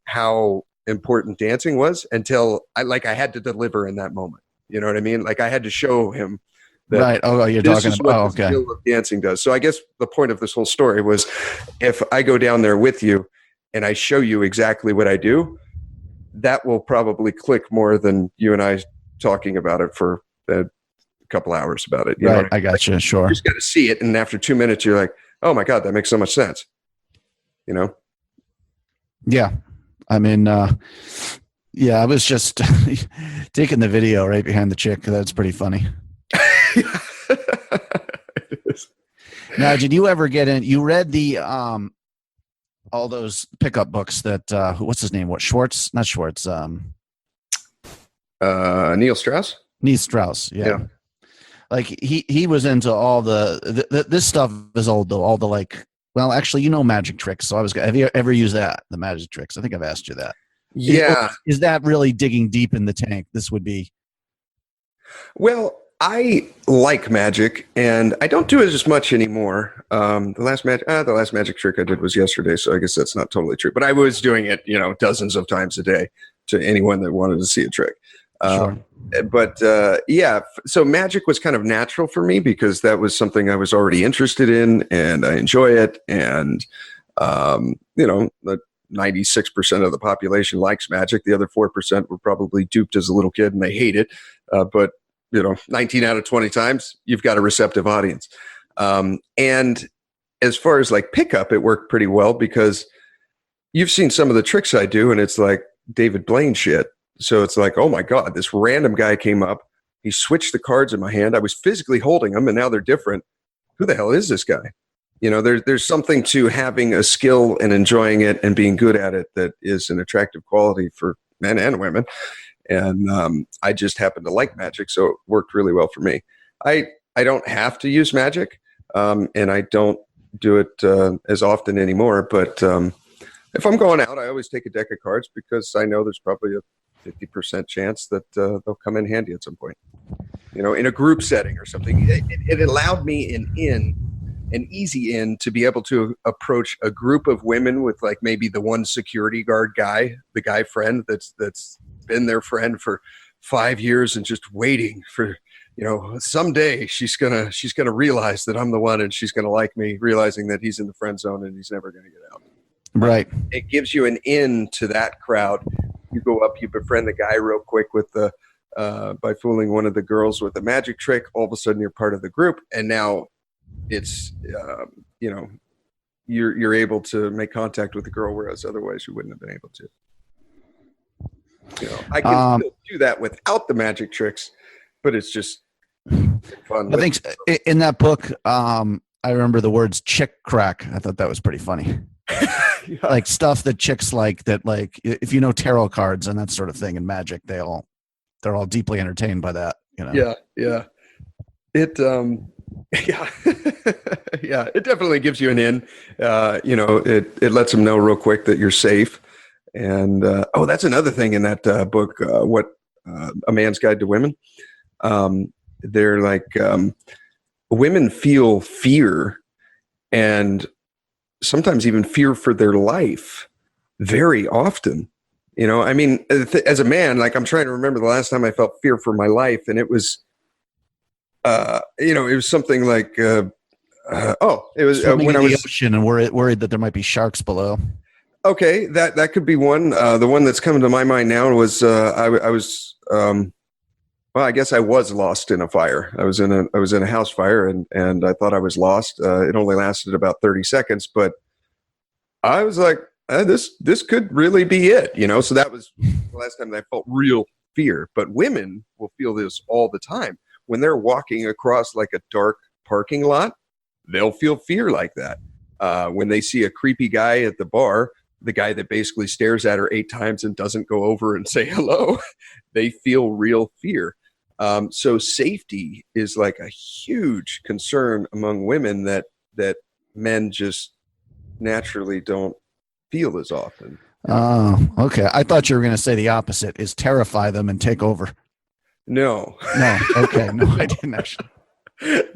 how important dancing was until I had to deliver in that moment. You know what I mean? I had to show him. Right. Oh, you're talking about, the skill of dancing does. So I guess the point of this whole story was, if I go down there with you and I show you exactly what I do, that will probably click more than you and I talking about it for a couple hours about it. You know what I mean? I got you. Sure. You just got to see it. And after 2 minutes, you're like, oh my God, that makes so much sense. Yeah. I mean, yeah, I was just taking the video right behind the chick. That's pretty funny. Now, did you ever get in? You read the all those pickup books that what's his name? What Schwartz? Not Schwartz. Neil Strauss. Neil Strauss. Yeah. Like he was into all this stuff is old though. All the like. Well, actually, magic tricks. So have you ever used that? The magic tricks. I think I've asked you that. Yeah. Is that really digging deep in the tank? This would be. Well, I like magic, and I don't do it as much anymore. The last magic trick I did was yesterday, so I guess that's not totally true. But I was doing it, dozens of times a day to anyone that wanted to see a trick. Sure. But yeah, so magic was kind of natural for me because that was something I was already interested in, and I enjoy it. And the 96% of the population likes magic. The other 4% were probably duped as a little kid, and they hate it. But 19 out of 20 times, you've got a receptive audience. And as far as like pickup, it worked pretty well because you've seen some of the tricks I do, and it's like David Blaine shit. So it's like, oh my God, this random guy came up. He switched the cards in my hand. I was physically holding them, and now they're different. Who the hell is this guy? There's something to having a skill and enjoying it and being good at it that is an attractive quality for men and women. And I just happen to like magic, so it worked really well for me. I don't have to use magic, and I don't do it as often anymore. But if I'm going out, I always take a deck of cards because I know there's probably a 50% chance that they'll come in handy at some point. In a group setting or something. It allowed me an easy in to be able to approach a group of women with like maybe the one security guard guy, the guy friend that's been their friend for 5 years and just waiting for, someday she's gonna realize that I'm the one and she's gonna like me, realizing that he's in the friend zone and he's never gonna get out. Right. It gives you an in to that crowd. You go up, you befriend the guy real quick with by fooling one of the girls with a magic trick. All of a sudden you're part of the group, and now it's you're able to make contact with the girl, whereas otherwise you wouldn't have been able to. I can still do that without the magic tricks, but it's just fun. I think in that book, I remember the words chick crack. I thought that was pretty funny. Yeah. Like stuff that chicks like, that like, if you know tarot cards and that sort of thing and magic, they're all deeply entertained by that. Yeah. It yeah. Yeah, it definitely gives you an in. It lets them know real quick that you're safe. And that's another thing in that book, what A Man's Guide to Women. They're like, women feel fear, and sometimes even fear for their life very often. As a man, like I'm trying to remember the last time I felt fear for my life, and it was it was something like it was when I was in the ocean and worried that there might be sharks below. Okay, that could be one. The one that's coming to my mind now was I was I guess I was lost in a fire. I was in a house fire, and I thought I was lost. It only lasted about 30 seconds, but I was like, this could really be it, So that was the last time that I felt real fear. But women will feel this all the time when they're walking across like a dark parking lot. They'll feel fear like that when they see a creepy guy at the bar. The guy that basically stares at her 8 times and doesn't go over and say hello, they feel real fear. So safety is like a huge concern among women that men just naturally don't feel as often. Oh, okay. I thought you were going to say the opposite, is terrify them and take over. No. Okay. No, I didn't actually.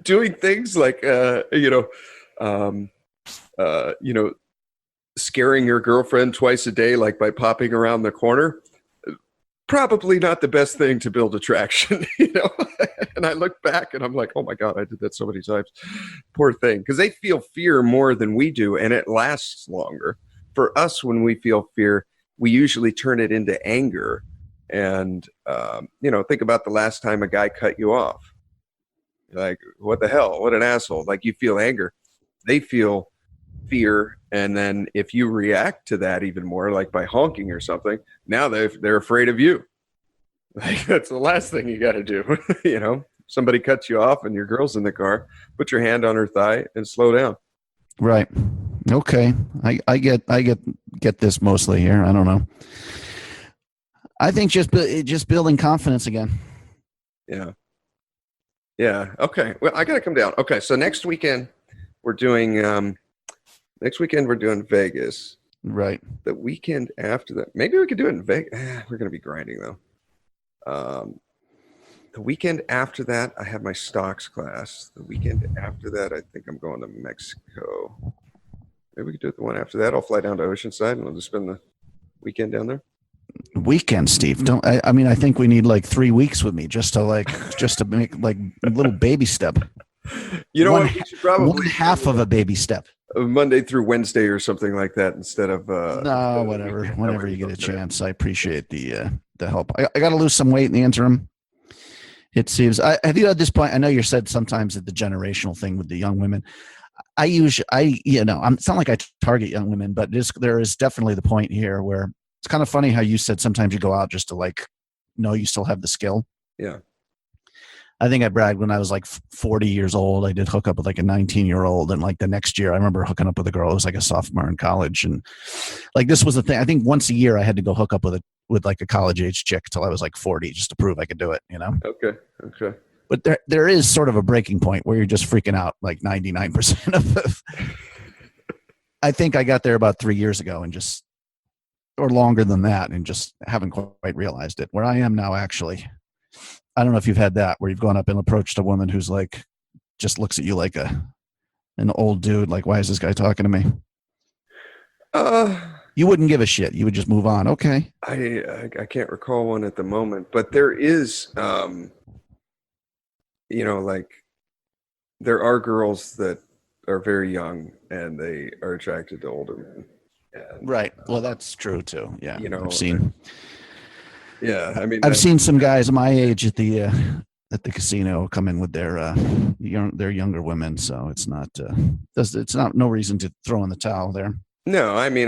Doing things like, scaring your girlfriend twice a day, like by popping around the corner, probably not the best thing to build attraction, And I look back and I'm like, oh my God, I did that so many times. Poor thing. Because they feel fear more than we do, and it lasts longer. For us, when we feel fear, we usually turn it into anger. And, think about the last time a guy cut you off. Like, what the hell? What an asshole. Like, you feel anger. They feel fear, and then if you react to that even more, like by honking or something, now they're afraid of you. Like, that's the last thing you got to do. somebody cuts you off and your girl's in the car, put your hand on her thigh and slow down. Right. Okay. I get this mostly here. I don't know. I think just building confidence again. Yeah. Yeah. Okay. Well, I got to come down. Okay. So next weekend we're doing Vegas. Right. The weekend after that, maybe we could do it in Vegas. We're going to be grinding though. The weekend after that, I have my stocks class. The weekend after that, I think I'm going to Mexico. Maybe we could do it the one after that. I'll fly down to Oceanside and I'll just spend the weekend down there. Weekend, Steve. Don't I mean I think we need like 3 weeks with me just to make like a little baby step. You know one, what? We should probably one half of a baby step. Monday through Wednesday or something like that instead of no, whatever. Whenever you get a chance. I appreciate the help. I got to lose some weight in the interim. It seems. Have you at this point? I know you said sometimes that the generational thing with the young women. It's not like I target young women, but there is definitely the point here where it's kind of funny how you said sometimes you go out just to like know you still have the skill. Yeah. I think I bragged when I was like 40 years old. I did hook up with like a 19-year-old, and like the next year, I remember hooking up with a girl who was like a sophomore in college, and like this was the thing. I think once a year I had to go hook up with like a college age chick till I was like 40 just to prove I could do it. Okay. But there is sort of a breaking point where you're just freaking out like 99% of it. I think I got there about 3 years ago or longer than that, and just haven't quite realized it. Where I am now, actually, I don't know if you've had that where you've gone up and approached a woman who's like, just looks at you like an old dude. Like, why is this guy talking to me? You wouldn't give a shit. You would just move on. Okay. I can't recall one at the moment, but there is, like there are girls that are very young and they are attracted to older men. And, right. Well, that's true too. Yeah. I've seen. Yeah. I mean, I've seen some guys my age at the casino come in with their younger women. So it's not no reason to throw in the towel there. No, I mean,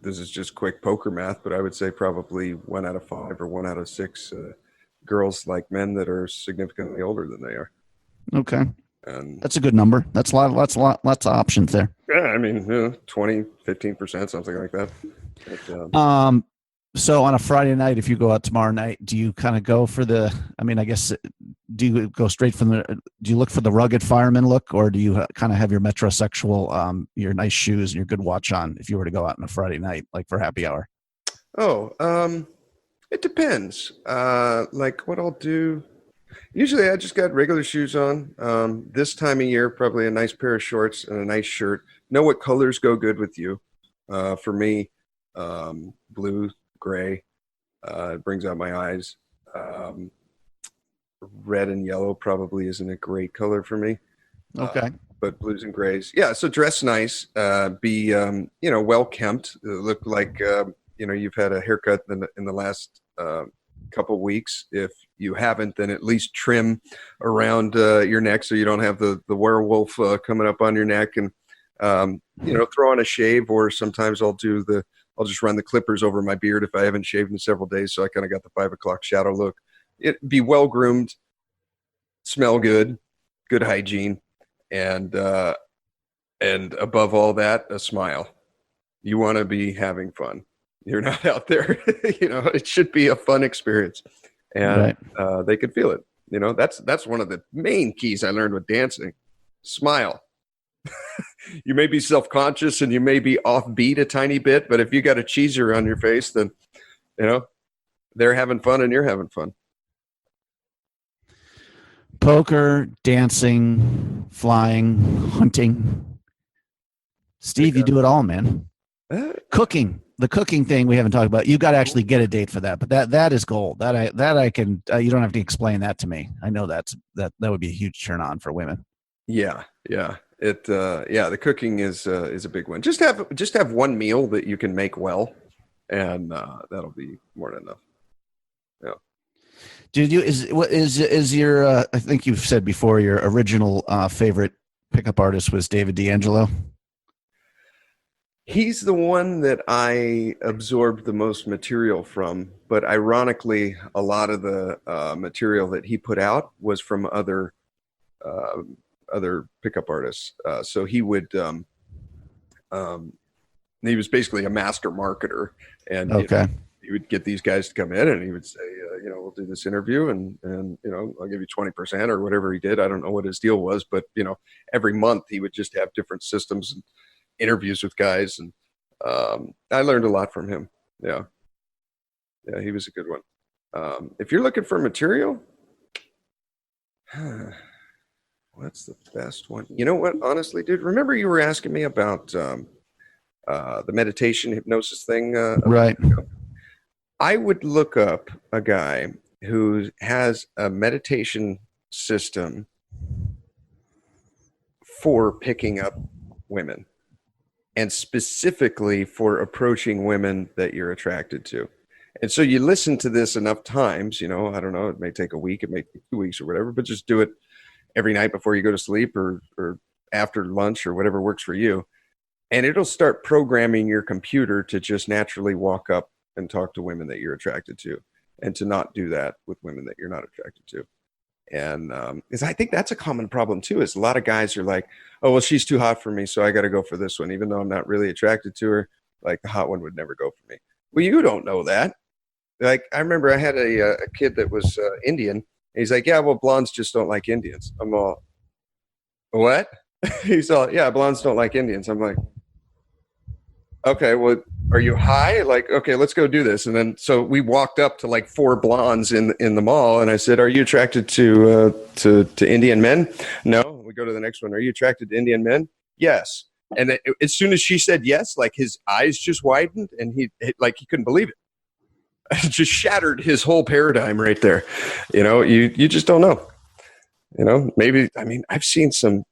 this is just quick poker math, but I would say probably 1 out of 5 or 1 out of 6 girls like men that are significantly older than they are. Okay. And that's a good number. That's lots of options there. Yeah, I mean, 20, 15%, something like that. But, so on a Friday night, if you go out tomorrow night, do you kind of go for do you go straight from do you look for the rugged fireman look, or do you kind of have your metrosexual, your nice shoes and your good watch on if you were to go out on a Friday night, like for happy hour? It depends. Like what I'll do, usually I just got regular shoes on. This time of year, probably a nice pair of shorts and a nice shirt. Know what colors go good with you. For me, blue, gray, it brings out my eyes. Red and yellow probably isn't a great color for me. Okay. But blues and grays. Yeah. So dress nice, be, well kempt, look like, you've had a haircut in the last couple weeks. If you haven't, then at least trim around your neck so you don't have the werewolf coming up on your neck, and throw on a shave, or sometimes I'll just run the clippers over my beard if I haven't shaved in several days, so I kind of got the 5 o'clock shadow look. Be well groomed, smell good hygiene, and above all that, a smile. You want to be having fun. You're not out there, it should be a fun experience, and right. They could feel it. That's one of the main keys I learned with dancing. Smile. You may be self-conscious and you may be offbeat a tiny bit, but if you got a cheeser on your face, then, they're having fun and you're having fun. Poker, dancing, flying, hunting. Steve, you do it all, man. Cooking. The cooking thing we haven't talked about. You got to actually get a date for that, but that is gold. That I can. You don't have to explain that to me. I know that would be a huge turn on for women. Yeah. The cooking is a big one. Just have one meal that you can make well, and that'll be more than enough. Yeah. Did you is your I think you've said before your original favorite pickup artist was David D'Angelo? He's the one that I absorbed the most material from, but ironically, a lot of the material that he put out was from other pickup artists. So he would he was basically a master marketer, and Okay. he would get these guys to come in, and he would say, we'll do this interview, and I'll give you 20% or whatever he did. I don't know what his deal was, but every month he would just have different systems and interviews with guys, and I learned a lot from him. Yeah, he was a good one. If you're looking for material, what's the best one? You know what? Honestly, dude, remember you were asking me about the meditation hypnosis thing? Right. I would look up a guy who has a meditation system for picking up women, and specifically for approaching women that you're attracted to. And so you listen to this enough times, I don't know, it may take a week, it may take 2 weeks or whatever, but just do it every night before you go to sleep or after lunch or whatever works for you. And it'll start programming your computer to just naturally walk up and talk to women that you're attracted to, and to not do that with women that you're not attracted to. And because I think that's a common problem too, is a lot of guys are like, oh, well, she's too hot for me, so I got to go for this one, even though I'm not really attracted to her. Like, the hot one would never go for me. Well, you don't know that. Like, I remember I had a kid that was Indian, and he's like, yeah, well, blondes just don't like Indians. I'm all, what? He's all, yeah, blondes don't like Indians. I'm like, okay, well, are you high? Like, okay, let's go do this. And then, so we walked up to like 4 blondes in the mall, and I said, are you attracted to Indian men? No. We go to the next one. Are you attracted to Indian men? Yes. And then, as soon as she said yes, like his eyes just widened, and he couldn't believe it. It just shattered his whole paradigm right there. You just don't know. Maybe, I mean, I've seen some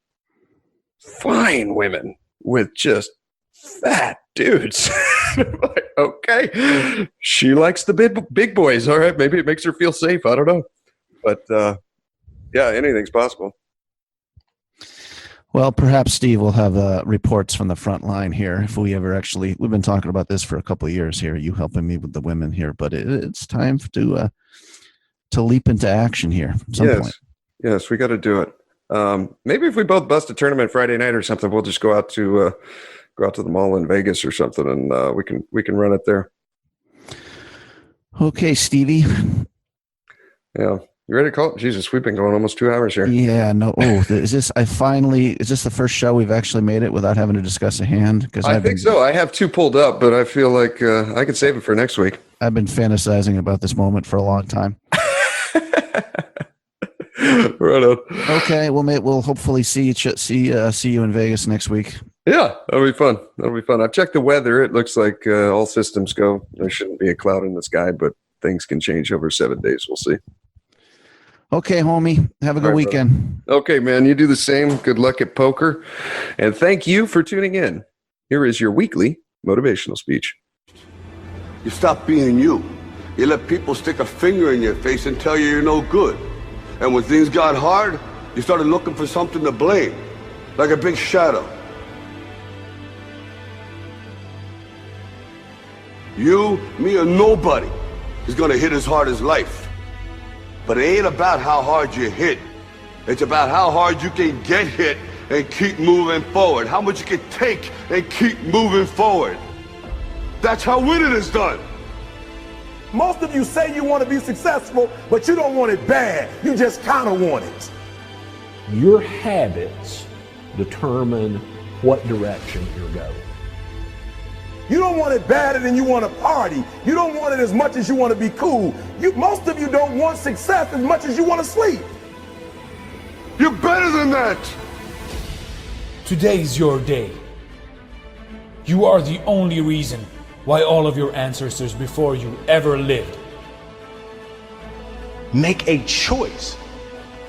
fine women with just fat dudes. Like, okay, she likes the big boys. All right, maybe it makes her feel safe. I don't know, but yeah, anything's possible. Well, perhaps Steve will have reports from the front line here. If we ever we've been talking about this for a couple of years here, you helping me with the women here, but it's time to leap into action here at some point. Yes, we got to do it. Maybe if we both bust a tournament Friday night or something, we'll just go out to the mall in Vegas or something, and we can run it there. Okay, Stevie. Yeah. You ready to call it? Jesus, we've been going almost 2 hours here. Yeah, no. Oh, is this the first show we've actually made it without having to discuss a hand? Because I think so. I have 2 pulled up, but I feel like I could save it for next week. I've been fantasizing about this moment for a long time. Right on. Okay, we'll hopefully see you in Vegas next week. Yeah, that'll be fun. I've checked the weather. It looks like all systems go. There shouldn't be a cloud in the sky, but things can change over 7 days. We'll see. Okay, homie. Have a good weekend. Brother. Okay, man. You do the same. Good luck at poker. And thank you for tuning in. Here is your weekly motivational speech. You stop being you. You let people stick a finger in your face and tell you you're no good. And when things got hard, you started looking for something to blame, like a big shadow. You, me, or nobody is gonna hit as hard as life. But it ain't about how hard you hit. It's about how hard you can get hit and keep moving forward. How much you can take and keep moving forward. That's how winning is done. Most of you say you want to be successful, but you don't want it bad. You just kind of want it. Your habits determine what direction you're going. You don't want it badder than you want to party. You don't want it as much as you want to be cool. Most of you don't want success as much as you want to sleep. You're better than that. Today's your day. You are the only reason why all of your ancestors before you ever lived. Make a choice,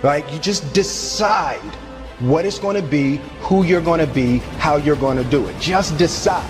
right? You just decide what it's going to be, who you're going to be, how you're going to do it. Just decide.